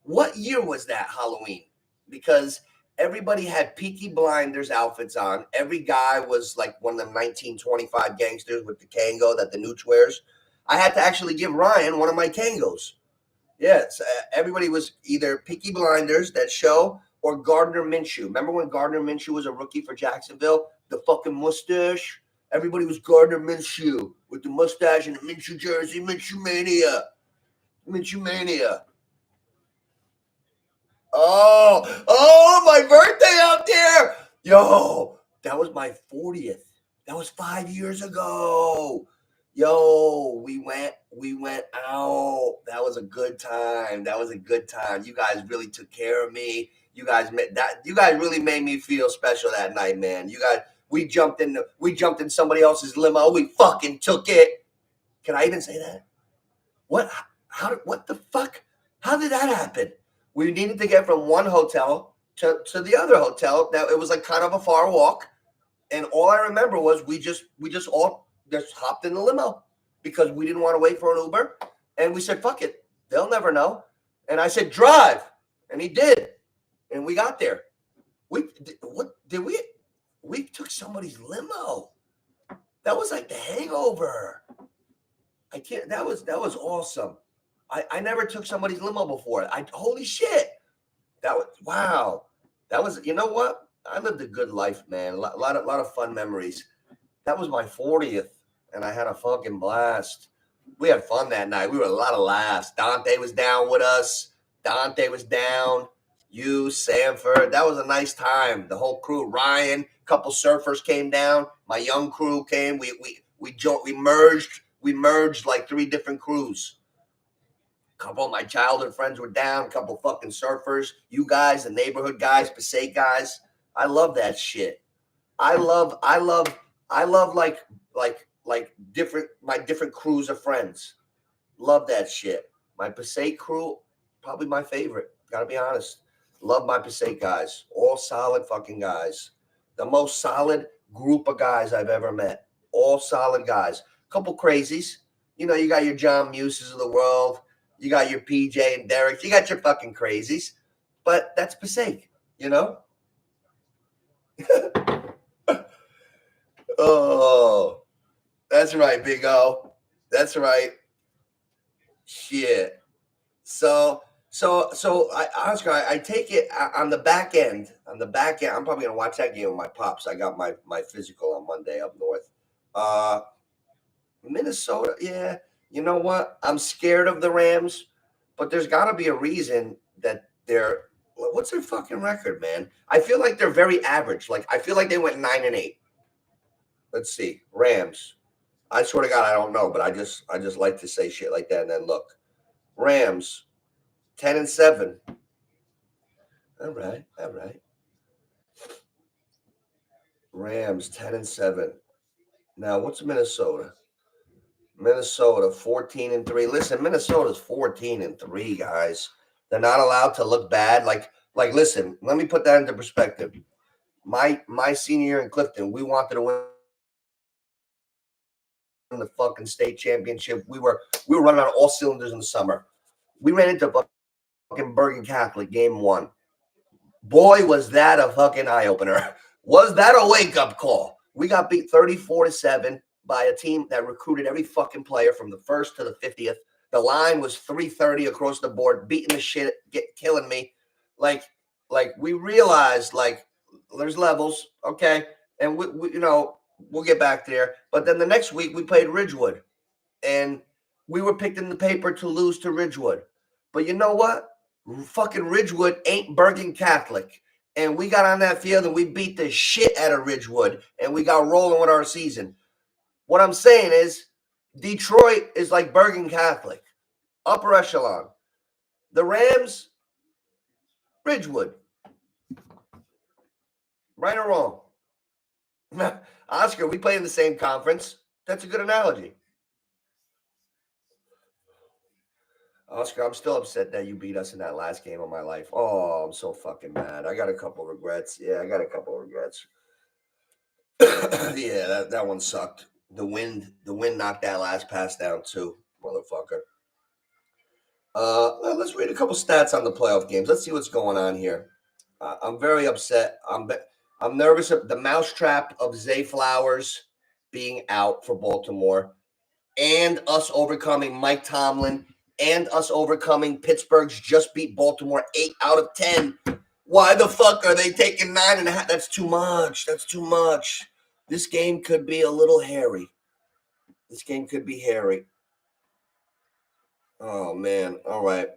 What year was that Halloween? Because everybody had Peaky Blinders outfits on. Every guy was like one of them 1925 gangsters with the Kango that the Nooch wears. I had to actually give Ryan one of my Kangos. Yes, everybody was either Peaky Blinders, that show, or Gardner Minshew. Remember when Gardner Minshew was a rookie for Jacksonville? The fucking mustache. Everybody was Gardner Minshew with the mustache and the Minshew jersey. Minshew mania. Oh, my birthday out there. Yo, that was my 40th. That was 5 years ago. Yo, we went out. That was a good time. That was a good time. You guys really took care of me. You guys really made me feel special that night, man. We jumped in somebody else's limo. We fucking took it. Can I even say that? What? What the fuck? How did that happen? We needed to get from one hotel to the other hotel. Now it was like kind of a far walk, and all I remember was we just all just hopped in the limo because we didn't want to wait for an Uber, and we said fuck it, they'll never know. And I said drive, and he did, and we got there. What did we? We took somebody's limo. That was like the Hangover. I can't. That was awesome. I never took somebody's limo before. Holy shit. That was wow. That was you know what? I lived a good life, man. A lot of fun memories. That was my 40th, and I had a fucking blast. We had fun that night. We were a lot of laughs. Dante was down with us. Dante was down. You, Sanford. That was a nice time. The whole crew. Ryan, a couple surfers came down. My young crew came. We merged. We merged like three different crews. A couple of my childhood friends were down. A couple fucking surfers. You guys, the neighborhood guys, Passaic guys. I love that shit. I love like different crews of friends. Love that shit. My Passaic crew, probably my favorite. Gotta be honest. Love my Passaic guys. All solid fucking guys. The most solid group of guys I've ever met. All solid guys. Couple crazies. You got your John Muses of the world. You got your PJ and Derek. You got your fucking crazies. But that's Passaic, you know? Oh, that's right, Big O. That's right. Shit. Oscar, I take it on the back end. On the back end, I'm probably gonna watch that game with my pops. I got my physical on Monday up north. Uh, Minnesota, yeah. You know what? I'm scared of the Rams, but there's got to be a reason that they're. What's their fucking record, man? I feel like they're very average. Like I feel like they went 9-8. Let's see, Rams. I swear to God, I don't know, but I just like to say shit like that and then look. Rams 10-7. All right, all right. Rams 10-7. Now what's Minnesota? Minnesota 14-3. Listen, Minnesota's 14-3, guys. They're not allowed to look bad. Like listen, let me put that into perspective. My senior year in Clifton, we wanted to win the fucking state championship. We were running on all cylinders in the summer. We ran into fucking Bergen Catholic game one. Boy, was that a fucking eye opener. Was that a wake up call? We got beat 34-7 by a team that recruited every fucking player from the first to the 50th. The line was 330 across the board, beating the shit, killing me. Like, like we realized like there's levels, okay, and we'll get back there. But then the next week we played Ridgewood, and we were picked in the paper to lose to Ridgewood. But you know what? Fucking Ridgewood ain't Bergen Catholic. And we got on that field and we beat the shit out of Ridgewood and we got rolling with our season. What I'm saying is Detroit is like Bergen Catholic, upper echelon. The Rams, Ridgewood. Right or wrong? Oscar, we play in the same conference. That's a good analogy. Oscar, I'm still upset that you beat us in that last game of my life. Oh, I'm so fucking mad. I got a couple regrets. Yeah, I got a couple regrets. Yeah, that one sucked. The wind knocked that last pass down too, motherfucker. Let's read a couple stats on the playoff games. Let's see what's going on here. I'm very upset. I'm nervous of the mousetrap of Zay Flowers being out for Baltimore, and us overcoming Mike Tomlin, and us overcoming Pittsburgh's just beat Baltimore 8 out of 10. Why the fuck are they taking 9.5? That's too much. That's too much. This game could be a little hairy. This game could be hairy. Oh man. All right.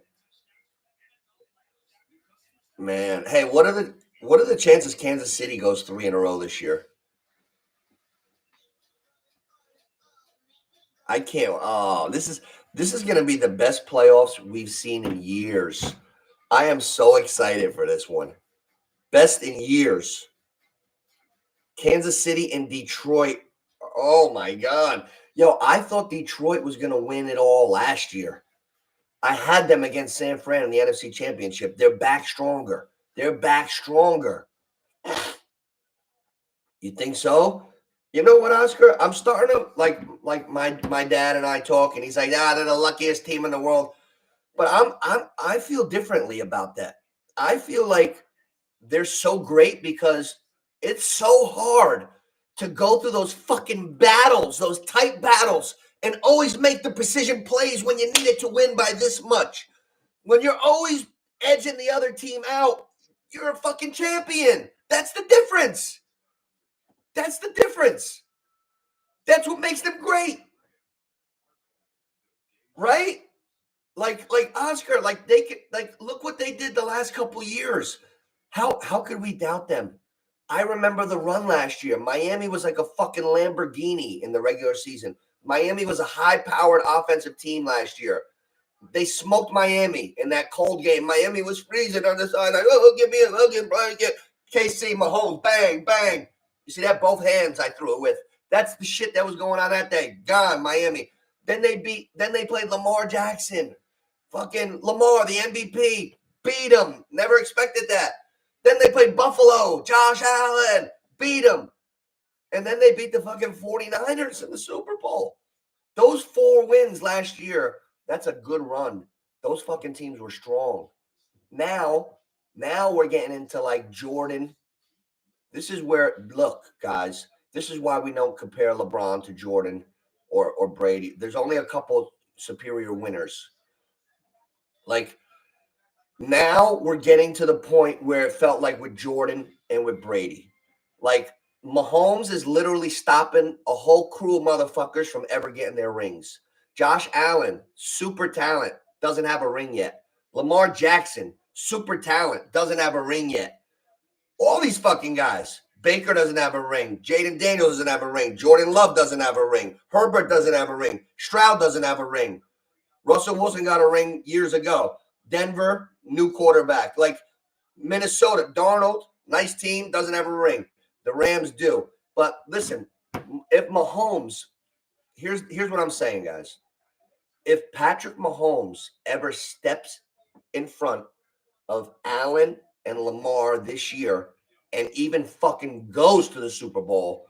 Man. Hey, what are the chances Kansas City goes 3 in a row this year? I can't. Oh, this is going to be the best playoffs we've seen in years. I am so excited for this one. Best in years. Kansas City and Detroit. Oh my God. Yo, I thought Detroit was going to win it all last year. I had them against San Fran in the NFC Championship. They're back stronger. They're back stronger. You think so? You know what, Oscar? I'm starting to like my dad and I talk, and he's like, they're the luckiest team in the world. But I feel differently about that. I feel like they're so great because it's so hard to go through those fucking battles, those tight battles, and always make the precision plays when you need it to win by this much. When you're always edging the other team out, you're a fucking champion. That's the difference. That's the difference. That's what makes them great. Right? Like Oscar, like they could, like, look what they did the last couple years. How could we doubt them? I remember the run last year. Miami was like a fucking Lamborghini in the regular season. Miami was a high-powered offensive team last year. They smoked Miami in that cold game. Miami was freezing on the side, like, oh, give me a hug, Brian. Get KC, Mahomes, bang, bang. You see that? Both hands I threw it with. That's the shit that was going on that day. Gone, Miami. Then they played Lamar Jackson. Fucking Lamar, the MVP. Beat him. Never expected that. Then they played Buffalo. Josh Allen. Beat him. And then they beat the fucking 49ers in the Super Bowl. Those 4 wins last year, that's a good run. Those fucking teams were strong. Now we're getting into like Jordan. This is where, look, guys, this is why we don't compare LeBron to Jordan or Brady. There's only a couple superior winners. Like, now we're getting to the point where it felt like with Jordan and with Brady. Like, Mahomes is literally stopping a whole crew of motherfuckers from ever getting their rings. Josh Allen, super talent, doesn't have a ring yet. Lamar Jackson, super talent, doesn't have a ring yet. All these fucking guys. Baker doesn't have a ring. Jaden Daniels doesn't have a ring. Jordan Love doesn't have a ring. Herbert doesn't have a ring. Stroud doesn't have a ring. Russell Wilson got a ring years ago. Denver, new quarterback. Like Minnesota, Darnold, nice team, doesn't have a ring. The Rams do. But listen, if Mahomes, here's what I'm saying, guys. If Patrick Mahomes ever steps in front of Allen and Lamar this year and even fucking goes to the Super Bowl,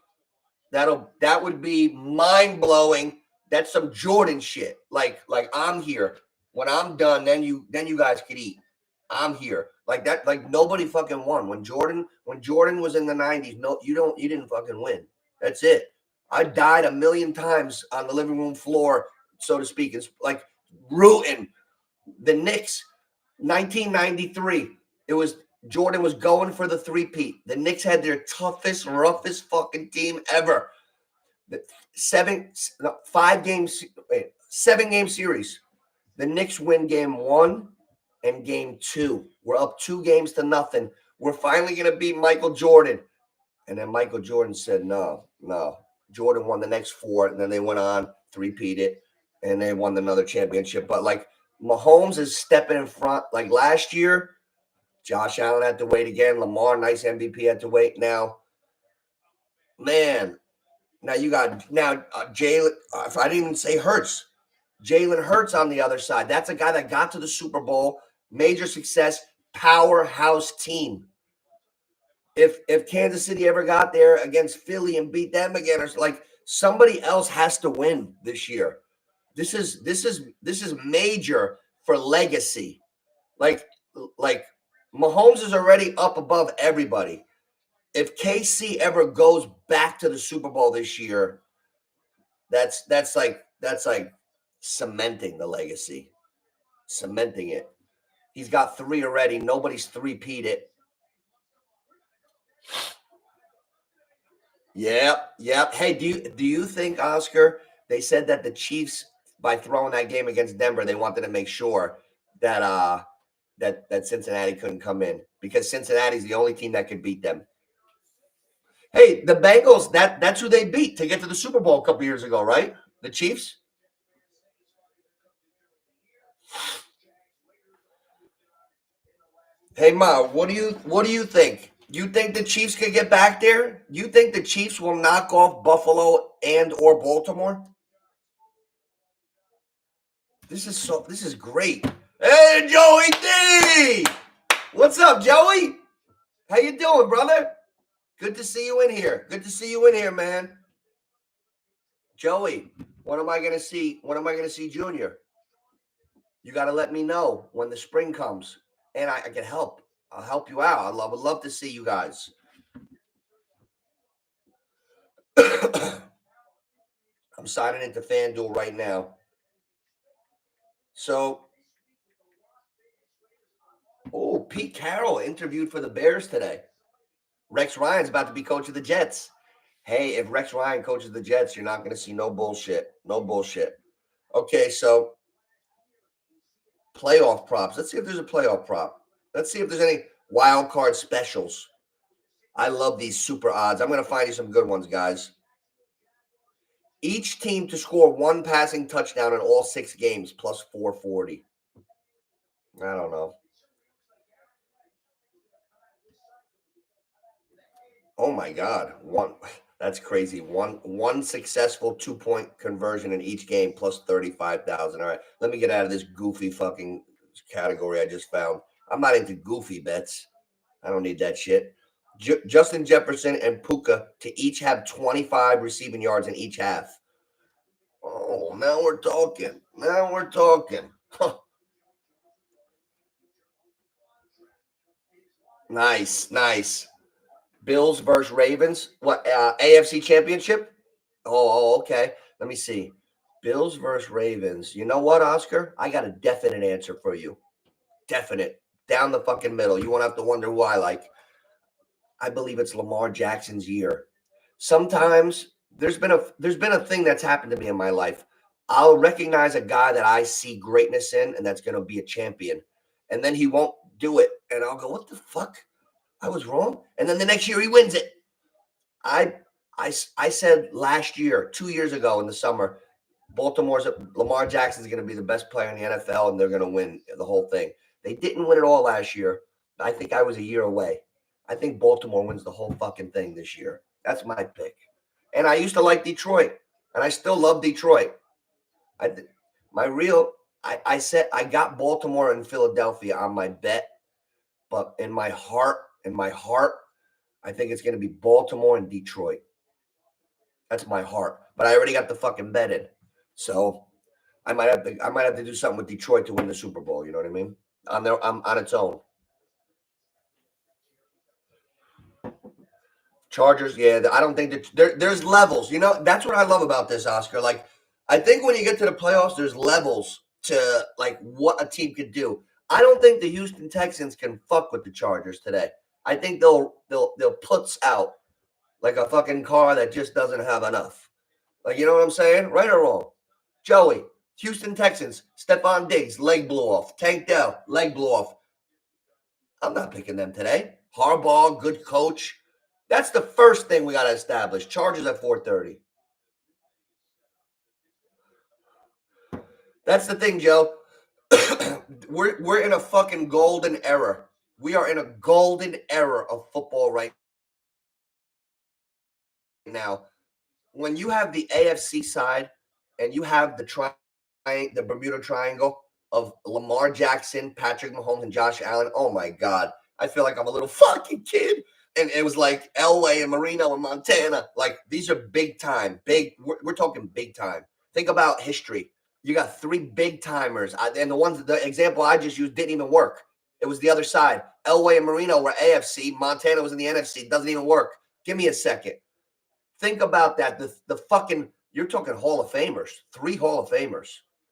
that would be mind-blowing. That's some Jordan shit. Like I'm here. When I'm done, then you guys could eat. I'm here. Like that, like nobody fucking won. When Jordan was in the 90s, no, you didn't fucking win. That's it. I died a million times on the living room floor, so to speak. It's like rooting the Knicks, 1993. It was Jordan was going for the three-peat. The Knicks had their toughest, roughest fucking team ever. The 7-game series. The Knicks win game 1 and game 2. We're up 2-0. We're finally going to beat Michael Jordan. And then Michael Jordan said, no. Jordan won the next 4, and then they went on, three-peated, and they won another championship. But, like, Mahomes is stepping in front. Like, last year, Josh Allen had to wait again. Lamar, nice MVP, had to wait. Now, man, now you got Jalen. If I didn't even say Hurts. Jalen Hurts on the other side. That's a guy that got to the Super Bowl, major success, powerhouse team. If Kansas City ever got there against Philly and beat them again, or like somebody else has to win this year. This is major for legacy. Like Mahomes is already up above everybody. If KC ever goes back to the Super Bowl this year, that's like cementing the legacy, cementing it. He's got 3 already. Nobody's three-peated. Yep. Hey, do you think, Oscar, they said that the Chiefs, by throwing that game against Denver, they wanted to make sure that that Cincinnati couldn't come in because Cincinnati's the only team that could beat them. Hey, the Bengals, that's who they beat to get to the Super Bowl a couple years ago, right? The Chiefs? Hey Ma, what do you think? You think the Chiefs could get back there? You think the Chiefs will knock off Buffalo and or Baltimore? This is great. Hey Joey D! What's up, Joey? How you doing, brother? Good to see you in here. Good to see you in here, man. Joey, when am I gonna see? When am I gonna see Junior? You got to let me know when the spring comes, and I can help. I'll help you out. Would love to see you guys. I'm signing into FanDuel right now. So, oh, Pete Carroll interviewed for the Bears today. Rex Ryan's about to be coach of the Jets. Hey, if Rex Ryan coaches the Jets, you're not going to see no bullshit. No bullshit. Okay, so playoff props. Let's see if there's a playoff prop. Let's see if there's any wild card specials. I love these super odds. I'm going to find you some good ones, guys. Each team to score one passing touchdown in all 6 games plus 440. I don't know. Oh my God. That's crazy. One successful 2-point conversion in each game plus 35,000. All right. Let me get out of this goofy fucking category I just found. I'm not into goofy bets. I don't need that shit. Justin Jefferson and Puka to each have 25 receiving yards in each half. Oh, now we're talking. Now we're talking. Huh. Nice. Bills versus Ravens. What, AFC Championship? Okay. Let me see. Bills versus Ravens. You know what, Oscar? I got a definite answer for you. Definite. Down the fucking middle. You won't have to wonder who I like. I believe it's Lamar Jackson's year. Sometimes there's been a thing that's happened to me in my life. I'll recognize a guy that I see greatness in and that's going to be a champion. And then he won't do it. And I'll go, what the fuck? I was wrong. And then the next year he wins it. I said last year, 2 years ago in the summer, Lamar Jackson's going to be the best player in the NFL and they're going to win the whole thing. They didn't win it all last year. I think I was a year away. I think Baltimore wins the whole fucking thing this year. That's my pick. And I used to like Detroit, and I still love Detroit. I said I got Baltimore and Philadelphia on my bet, but in my heart, I think it's going to be Baltimore and Detroit. That's my heart. But I already got the fucking bet in. So I might have to do something with Detroit to win the Super Bowl. You know what I mean? On its own. Chargers, yeah. I don't think that there's levels. You know, that's what I love about this, Oscar. Like, I think when you get to the playoffs, there's levels to like what a team could do. I don't think the Houston Texans can fuck with the Chargers today. I think they'll putz out like a fucking car that just doesn't have enough. Like, you know what I'm saying? Right or wrong? Joey, Houston Texans, Stephon Diggs, leg blew off. Tank Dell, leg blew off. I'm not picking them today. Harbaugh, good coach. That's the first thing we got to establish. Chargers at 4:30. That's the thing, Joe. we're in a fucking golden era. We are in a golden era of football right now. When you have the AFC side and you have the Bermuda Triangle of Lamar Jackson, Patrick Mahomes, and Josh Allen. Oh my God. I feel like I'm a little fucking kid. And it was like Elway and Marino and Montana. Like, these are big time. We're talking big time. Think about history. You got 3 big timers. And the example I just used didn't even work. It was the other side. Elway and Marino were AFC. Montana was in the NFC. It doesn't even work. Give me a second. Think about that. The fucking, you're talking Hall of Famers. 3 Hall of Famers.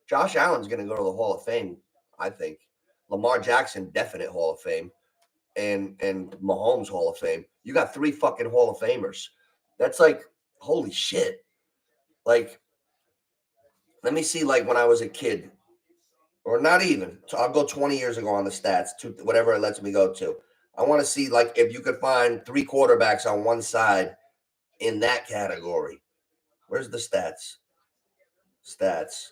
Josh Allen's going to go to the Hall of Fame, I think. Lamar Jackson, definite Hall of Fame. And Mahomes Hall of Fame. You got 3 fucking Hall of Famers. That's like, holy shit. Like, let me see, like, when I was a kid. Or not even. So I'll go 20 years ago on the stats, to whatever it lets me go to. I want to see, like, if you could find 3 quarterbacks on one side in that category. Where's the stats? Stats.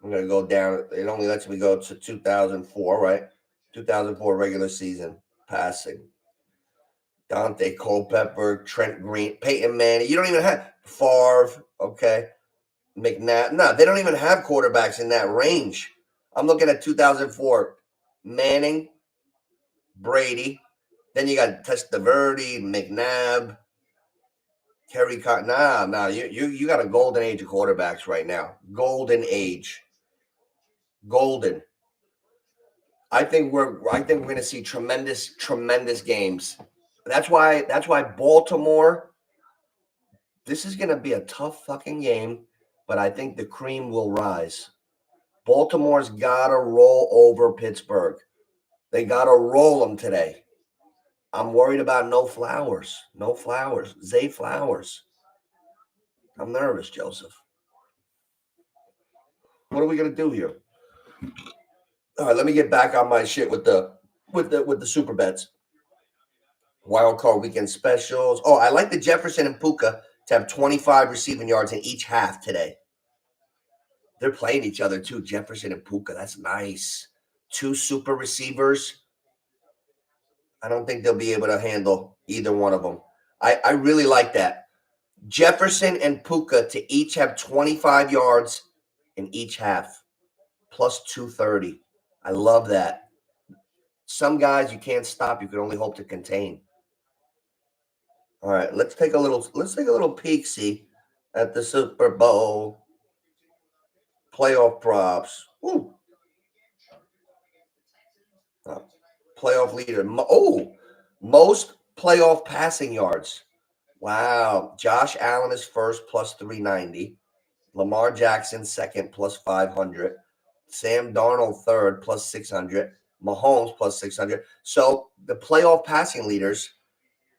I'm going to go down. It only lets me go to 2004, right? 2004 regular season passing. Dante Culpepper, Trent Green, Peyton Manning. You don't even have Favre, okay? McNabb. No, they don't even have quarterbacks in that range. I'm looking at 2004. Manning, Brady. Then you got Testaverde, McNabb, Kerry Cotton. Nah. You got a golden age of quarterbacks right now. Golden age. Golden. I think we're going to see tremendous games. That's why Baltimore. This is going to be a tough fucking game, but I think the cream will rise. Baltimore's got to roll over Pittsburgh. They got to roll them today. I'm worried about no Flowers. Zay Flowers. I'm nervous, Joseph. What are we going to do here? All right, let me get back on my shit with the super bets. Wild card weekend specials. Oh, I like the Jefferson and Puka to have 25 receiving yards in each half today. They're playing each other too, Jefferson and Puka. That's nice. Two super receivers. I don't think they'll be able to handle either one of them. I really like that. Jefferson and Puka to each have 25 yards in each half, plus 230. I love that. Some guys you can't stop. You can only hope to contain. All right, let's take a little peek-see at the Super Bowl playoff props. Ooh. Playoff leader. Most playoff passing yards. Wow. Josh Allen is first, plus 390. Lamar Jackson second, plus 500. Sam Darnold third, plus 600. Mahomes, plus 600. So the playoff passing leaders,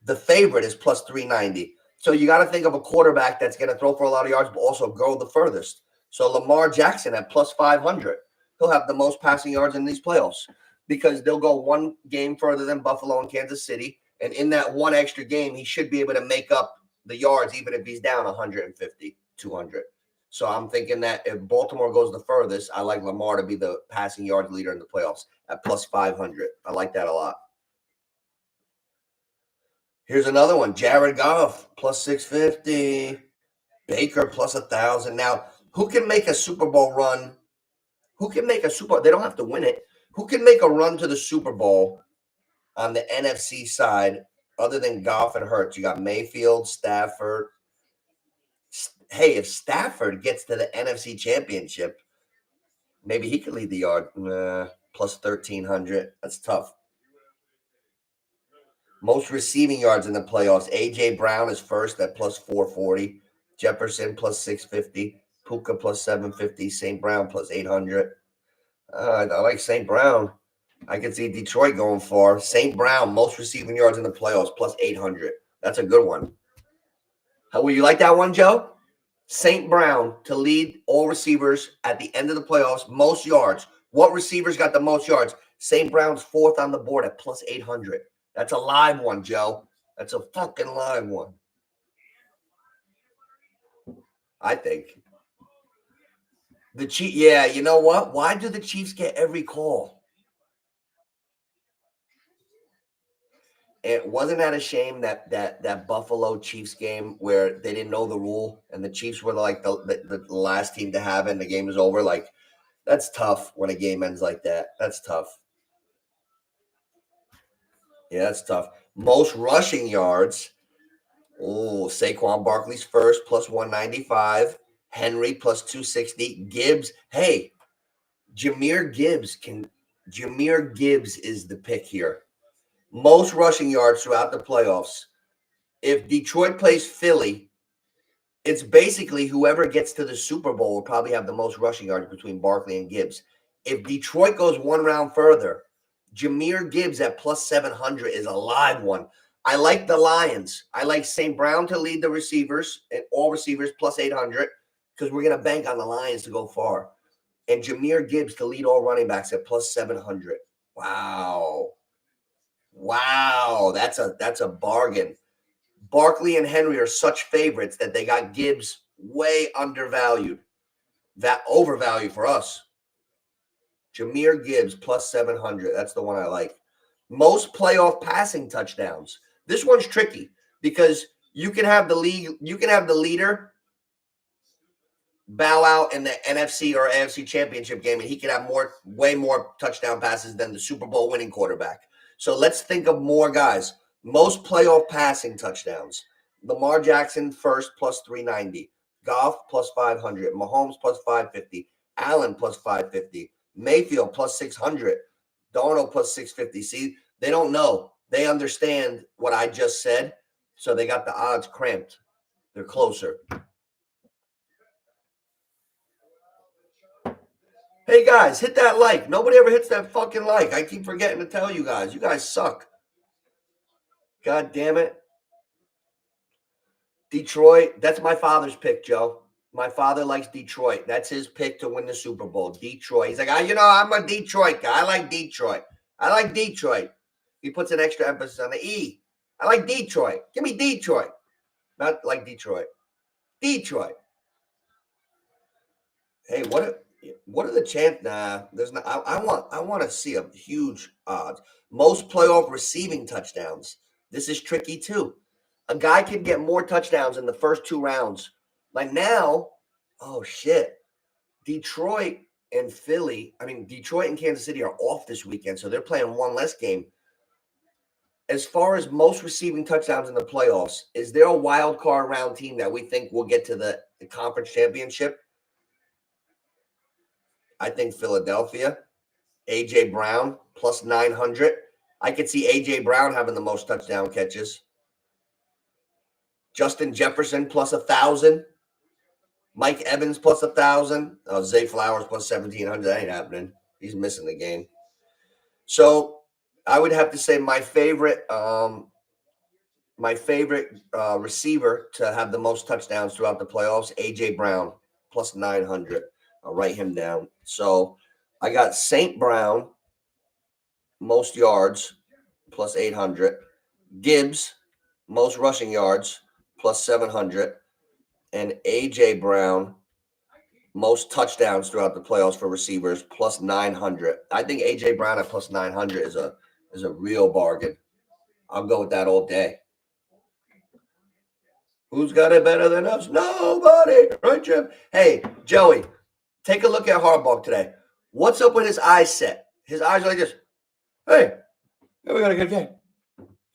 the favorite is plus 390. So you got to think of a quarterback that's going to throw for a lot of yards, but also go the furthest. So Lamar Jackson at plus 500. He'll have the most passing yards in these playoffs because they'll go one game further than Buffalo and Kansas City. And in that one extra game, he should be able to make up the yards, even if he's down 150, 200. So I'm thinking that if Baltimore goes the furthest, I like Lamar to be the passing yards leader in the playoffs at plus 500. I like that a lot. Here's another one. Jared Goff, plus 650. Baker, plus 1,000. Now, who can make a Super Bowl run? They don't have to win it. Who can make a run to the Super Bowl on the NFC side other than Goff and Hurts? You got Mayfield, Stafford. Hey, if Stafford gets to the NFC Championship, maybe he could lead the yard. Plus 1,300. That's tough. Most receiving yards in the playoffs. A.J. Brown is first at plus 440. Jefferson plus 650. Puka plus 750. St. Brown plus 800. I like St. Brown. I can see Detroit going far. St. Brown, most receiving yards in the playoffs, plus 800. That's a good one. How will you like that one, Joe? St. Brown to lead all receivers at the end of the playoffs, most yards. What receivers got the most yards? St. Brown's fourth on the board at plus 800. That's a live one, Joe. That's a fucking live one. I think. The Chiefs, yeah, you know what? Why do the Chiefs get every call? It wasn't that a shame that Buffalo Chiefs game where they didn't know the rule and the Chiefs were like the last team to have it and the game is over? Like, that's tough when a game ends like that. That's tough. Yeah, that's tough. Most rushing yards. Oh, Saquon Barkley's first, plus 195. Henry plus 260. Gibbs. Hey, Jahmyr Gibbs is the pick here. Most rushing yards throughout the playoffs. If Detroit plays Philly, it's basically whoever gets to the Super Bowl will probably have the most rushing yards between Barkley and Gibbs. If Detroit goes one round further, Jahmyr Gibbs at plus 700 is a live one. I like the Lions. I like St. Brown to lead the receivers and all receivers plus 800 because we're going to bank on the Lions to go far. And Jahmyr Gibbs to lead all running backs at plus 700. Wow, that's a bargain. Barkley and Henry are such favorites that they got Gibbs way undervalued. That overvalue for us. Jahmyr Gibbs plus 700. That's the one I like. Most playoff passing touchdowns. This one's tricky because you can have the leader bow out in the NFC or AFC championship game, and he can have way more touchdown passes than the Super Bowl winning quarterback. So let's think of more guys. Most playoff passing touchdowns. Lamar Jackson first plus 390. Goff plus 500. Mahomes plus 550. Allen plus 550. Mayfield plus 600. Darnold plus 650. See, they don't know. They understand what I just said, so they got the odds cramped. They're closer. Hey, guys, hit that like. Nobody ever hits that fucking like. I keep forgetting to tell you guys. You guys suck. God damn it. Detroit, that's my father's pick, Joe. My father likes Detroit. That's his pick to win the Super Bowl. Detroit. He's like, I'm a Detroit guy. I like Detroit. He puts an extra emphasis on the E. I like Detroit. Give me Detroit. Not like Detroit. Detroit. Hey, what are the chances? Nah, there's not. I want to see a huge odds. Most playoff receiving touchdowns. This is tricky too. A guy can get more touchdowns in the first 2 rounds. Like now, oh shit. Detroit and Kansas City are off this weekend, so they're playing one less game. As far as most receiving touchdowns in the playoffs, is there a wild card round team that we think will get to the conference championship? I think Philadelphia. A.J. Brown plus 900. I could see A.J. Brown having the most touchdown catches. Justin Jefferson plus 1,000. Mike Evans plus 1,000. Zay Flowers plus 1,700. That ain't happening. He's missing the game. So I would have to say my favorite receiver to have the most touchdowns throughout the playoffs, A.J. Brown plus 900. I'll write him down. So I got St. Brown, most yards, plus 800. Gibbs, most rushing yards, plus 700. And A.J. Brown, most touchdowns throughout the playoffs for receivers, plus 900. I think A.J. Brown at plus 900 is a real bargain. I'll go with that all day. Who's got it better than us? Nobody. Right, Jim? Hey, Joey, take a look at Harbaugh today. What's up with his eyes set? His eyes are like this. Hey, we got a good game.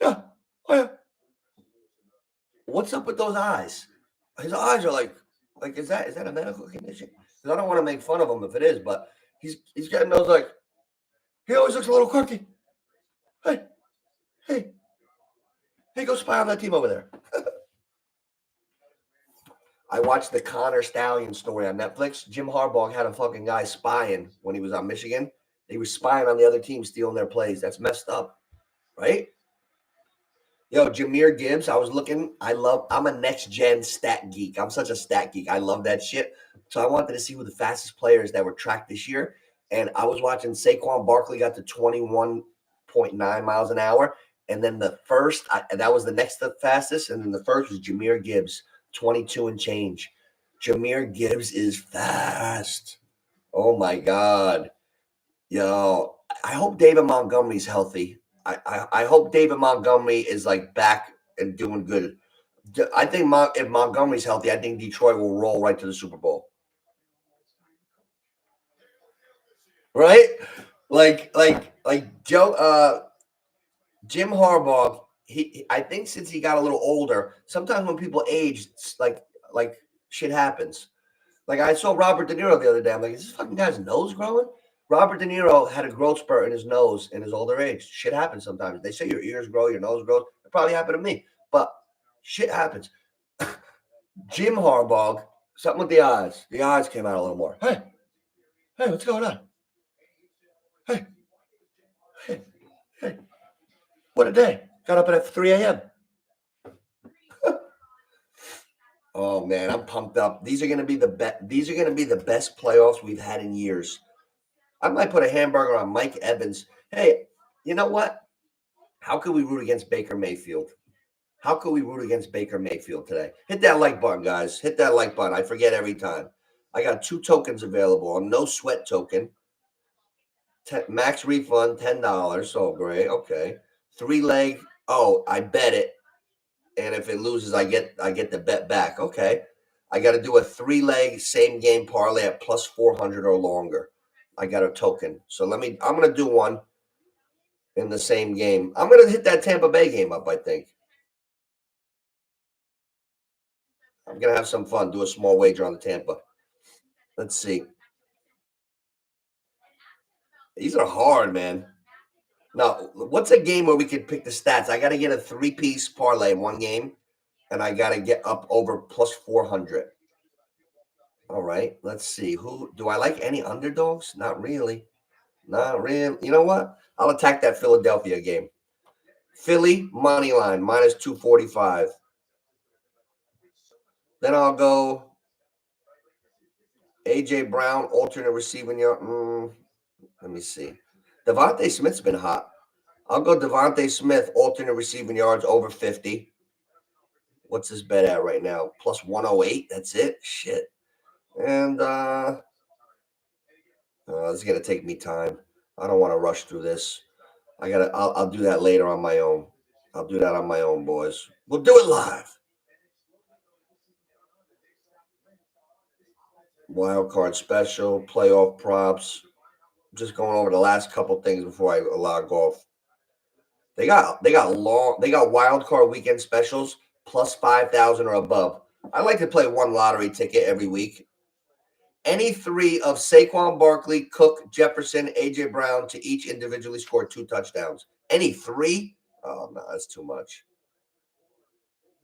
Yeah. Oh, yeah. What's up with those eyes? His eyes are like is that a medical condition? Because I don't want to make fun of him if it is, but he's getting those like, he always looks a little quirky. Hey, go spy on that team over there. I watched the Connor Stallion story on Netflix. Jim Harbaugh had a fucking guy spying when he was on Michigan. He was spying on the other team, stealing their plays. That's messed up, right? Yo, Jahmyr Gibbs, I was looking. I'm a next-gen stat geek. I'm such a stat geek. I love that shit. So I wanted to see who the fastest players that were tracked this year. And I was watching Saquon Barkley got to 21.9 miles an hour. And then the first, that was the next fastest. And then the first was Jahmyr Gibbs, 22 and change. Jahmyr Gibbs is fast. Oh, my God. Yo, I hope David Montgomery's healthy. I hope David Montgomery is like back and doing good. I think if Montgomery's healthy, I think Detroit will roll right to the Super Bowl. Right? Like Joe, Jim Harbaugh. I think since he got a little older, sometimes when people age, like shit happens. Like I saw Robert De Niro the other day. I'm like, is this fucking guy's nose growing? Robert De Niro had a growth spurt in his nose in his older age. Shit happens sometimes. They say your ears grow, your nose grows. It probably happened to me, but shit happens. Jim Harbaugh, something with the eyes. The eyes came out a little more. Hey, what's going on? Hey. What a day. Got up at 3 a.m. Oh, man, I'm pumped up. These are going to be the best playoffs we've had in years. I might put a hamburger on Mike Evans. Hey, you know what? How could we root against Baker Mayfield? Today? Hit that like button, guys. Hit that like button. I forget every time. I got 2 tokens available. A no sweat token. Max refund $10. Oh, great. Okay. 3-leg. Oh, I bet it. And if it loses, I get the bet back. Okay. I got to do a 3-leg same game parlay at plus 400 or longer. I got a token. So I'm going to do one in the same game. I'm going to hit that Tampa Bay game up, I think. I'm going to have some fun. Do a small wager on the Tampa. Let's see. These are hard, man. Now, what's a game where we could pick the stats? I got to get a 3-piece parlay in one game, and I got to get up over plus 400. All right, let's see. Who do I like? Any underdogs? Not really. Not really. You know what? I'll attack that Philadelphia game. Philly money line minus 245. Then I'll go AJ Brown alternate receiving yard. Let me see. Devontae Smith's been hot. I'll go Devontae Smith alternate receiving yards over 50. What's his bet at right now? Plus 108. That's it. Shit. And this is gonna take me time. I don't want to rush through this. I'll do that later on my own. I'll do that on my own, boys. We'll do it live. Wild card special, playoff props. Just going over the last couple things before I log off. They got wild card weekend specials plus 5,000 or above. I like to play one lottery ticket every week. Any 3 of Saquon Barkley, Cook, Jefferson, AJ Brown to each individually score 2 touchdowns. Any 3? Oh no, that's too much.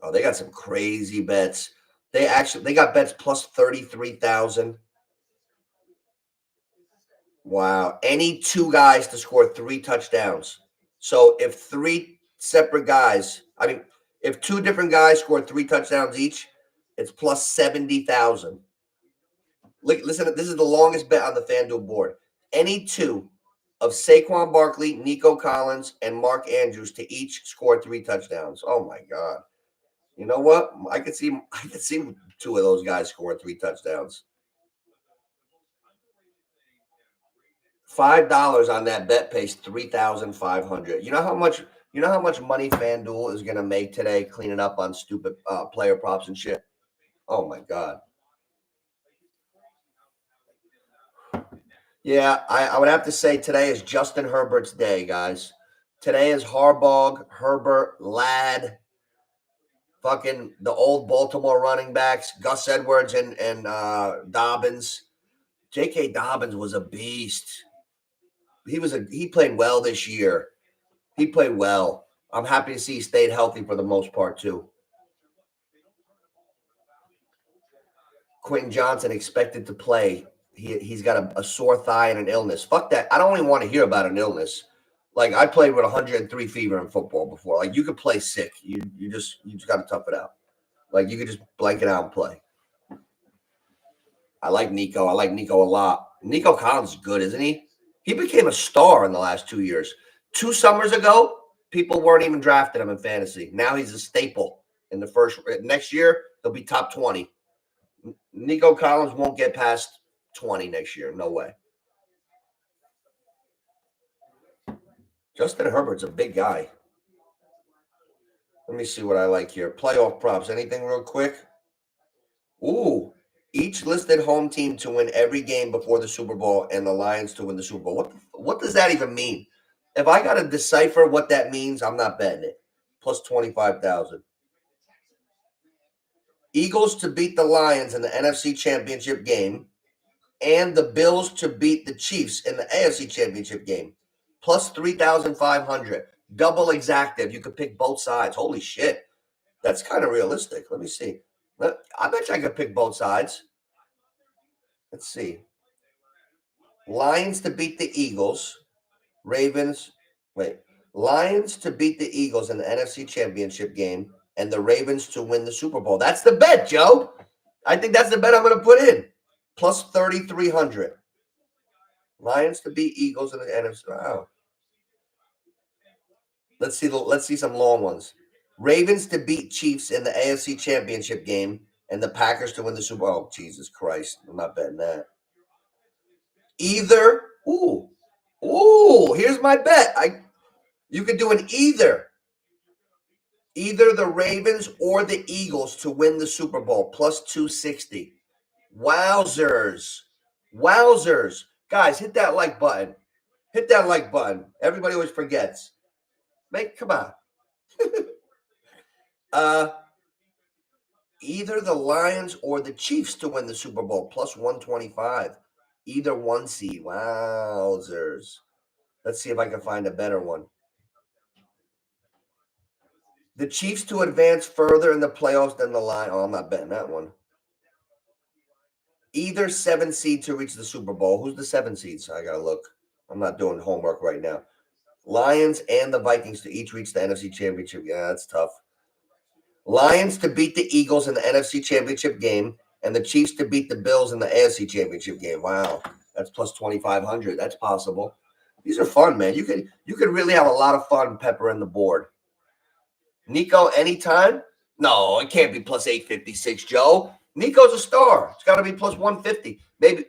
Oh, they got some crazy bets. They got bets plus 33,000. Wow. Any 2 guys to score 3 touchdowns. So if 3 separate guys, if 2 different guys score 3 touchdowns each, it's plus 70,000. Listen, this is the longest bet on the FanDuel board. Any 2 of Saquon Barkley, Nico Collins, and Mark Andrews to each score 3 touchdowns. Oh my God. You know what? I could see 2 of those guys scoring 3 touchdowns. $5 on that bet pays 3,500. You know how much money FanDuel is gonna make today cleaning up on stupid player props and shit? Oh my God. Yeah, I would have to say today is Justin Herbert's day, guys. Today is Harbaugh, Herbert, Ladd, fucking the old Baltimore running backs, Gus Edwards and Dobbins. J.K. Dobbins was a beast. He played well this year. He played well. I'm happy to see he stayed healthy for the most part too. Quentin Johnson expected to play. He's got a sore thigh and an illness. Fuck that. I don't even want to hear about an illness. Like I played with 103 fever in football before. Like you could play sick. You just got to tough it out. Like you could just blank it out and play. I like Nico. I like Nico a lot. Nico Collins is good, isn't he? He became a star in the last 2 years. 2 summers ago, people weren't even drafting him in fantasy. Now he's a staple in the first. Next year, he'll be top 20. Nico Collins won't get past 20 next year. No way. Justin Herbert's a big guy. Let me see what I like here. Playoff props. Anything real quick? Ooh. Each listed home team to win every game before the Super Bowl and the Lions to win the Super Bowl. What does that even mean? If I got to decipher what that means, I'm not betting it. Plus 25,000. Eagles to beat the Lions in the NFC Championship game and the Bills to beat the Chiefs in the AFC Championship game. Plus 3,500. Double exactive. You could pick both sides. Holy shit. That's kind of realistic. Let me see. I bet you I could pick both sides. Let's see. Lions to beat the Eagles. Lions to beat the Eagles in the NFC Championship game and the Ravens to win the Super Bowl. That's the bet, Joe. I think that's the bet I'm going to put in. Plus 3,300. Lions to beat Eagles in the NFC. Wow. Let's see some long ones. Ravens to beat Chiefs in the AFC Championship game and the Packers to win the Super Bowl. Oh, Jesus Christ. I'm not betting that. Either. Ooh. Here's my bet. You could do an either. Either the Ravens or the Eagles to win the Super Bowl, plus 260. Wowzers. Guys, hit that like button. Hit that like button. Everybody always forgets. Come on. Either the Lions or the Chiefs to win the Super Bowl, plus 125. Either one seed. Wowzers. Let's see if I can find a better one. The Chiefs to advance further in the playoffs than the Lions. Oh, I'm not betting that one. Either 7 seed to reach the Super Bowl. Who's the 7 seeds? I got to look. I'm not doing homework right now. Lions and the Vikings to each reach the NFC Championship. Yeah, that's tough. Lions to beat the Eagles in the NFC Championship game, and the Chiefs to beat the Bills in the AFC Championship game. Wow, that's plus 2,500. That's possible. These are fun, man. You could really have a lot of fun peppering the board. Nico, anytime? No, it can't be plus 856, Joe. Nico's a star. It's got to be plus 150. Maybe.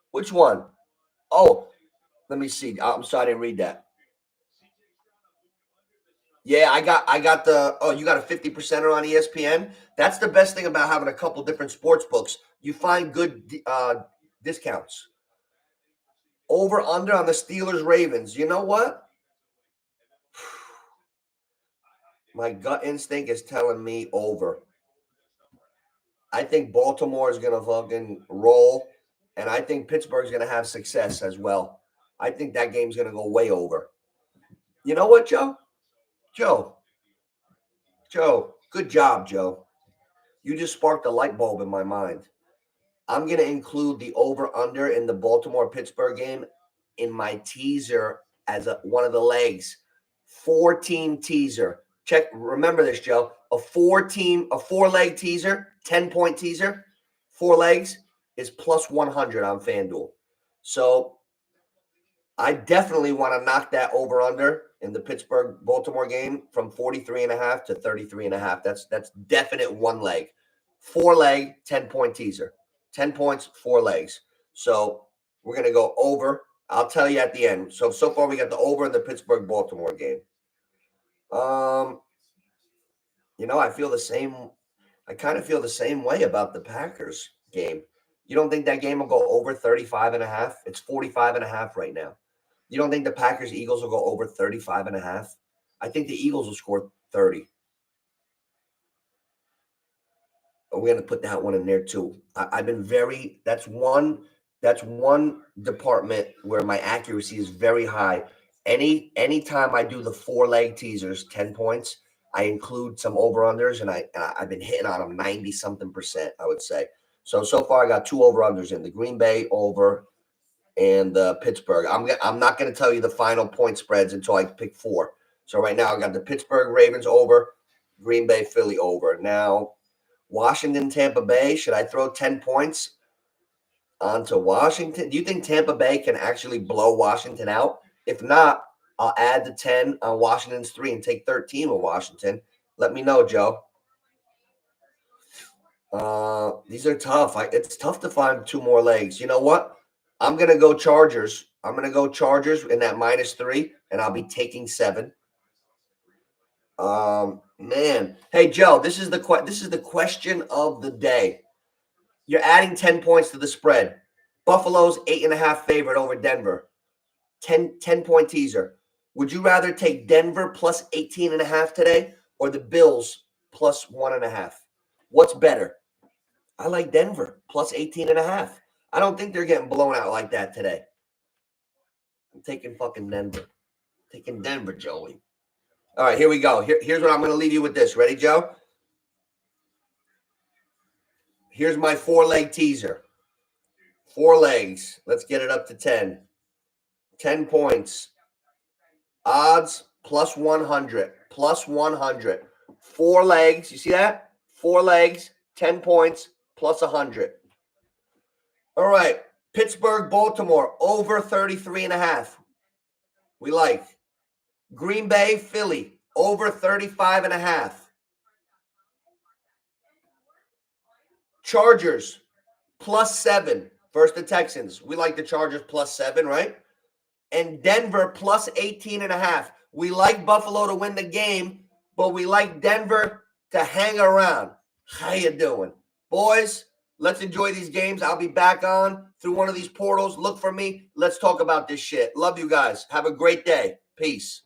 Which one? Oh, let me see. I'm sorry, I didn't read that. Yeah, I got the. Oh, you got a 50%er on ESPN. That's the best thing about having a couple different sports books. You find good discounts. Over under on the Steelers Ravens. You know what? My gut instinct is telling me over. I think Baltimore is going to fucking roll, and I think Pittsburgh's going to have success as well. I think that game's going to go way over. You know what, Joe? Joe, good job, Joe. You just sparked a light bulb in my mind. I'm going to include the over-under in the Baltimore-Pittsburgh game in my teaser as one of the legs. 4-team teaser. Check. Remember this, Joe. A 4-leg teaser, 10-point teaser, 4 legs is plus 100 on FanDuel. So I definitely want to knock that over-under in the Pittsburgh-Baltimore game from 43.5 to 33.5. That's definite 1 leg. 4-leg, 10-point teaser. 10 points, 4 legs. So we're going to go over. I'll tell you at the end. So far we got the over in the Pittsburgh-Baltimore game. I feel the same. I kind of feel the same way about the Packers game. You don't think that game will go over 35.5? It's 45.5 right now. You don't think the Packers Eagles will go over 35.5? I think the Eagles will score 30. We're going to put that one in there too. I've been that's one department where my accuracy is very high. Anytime I do the 4-leg teasers, 10 points, I include some over-unders, and I've been hitting on them 90-something%, I would say. So far I got 2 over-unders in the Green Bay over and the Pittsburgh. I'm not going to tell you the final point spreads until I pick 4. So right now I got the Pittsburgh Ravens over, Green Bay Philly over. Now Washington, Tampa Bay. Should I throw 10 points onto Washington? Do you think Tampa Bay can actually blow Washington out? If not, I'll add the 10 on Washington's 3 and take 13 with Washington. Let me know, Joe. These are tough. It's tough to find 2 more legs. You know what? I'm going to go Chargers. I'm going to go Chargers in that -3, and I'll be taking 7. Man. Hey, Joe, this is the question of the day. You're adding 10 points to the spread. Buffalo's 8.5 favorite over Denver. 10-point teaser. Would you rather take Denver plus 18.5 today or the Bills plus 1.5? What's better? I like Denver plus 18.5. I don't think they're getting blown out like that today. I'm taking fucking Denver. Taking Denver, Joey. All right, here we go. Here's what I'm going to leave you with this. Ready, Joe? Here's my 4-leg teaser. 4 legs. Let's get it up to 10. 10 points. Odds plus 100. Plus 100. 4 legs. You see that? 4 legs, 10 points, plus 100. All right. Pittsburgh, Baltimore, over 33.5. We like. Green Bay, Philly, over 35.5. Chargers +7 versus the Texans. We like the Chargers +7, right? And Denver +18.5. We like Buffalo to win the game, but we like Denver to hang around. How you doing? Boys, let's enjoy these games. I'll be back on through one of these portals. Look for me. Let's talk about this shit. Love you guys. Have a great day. Peace.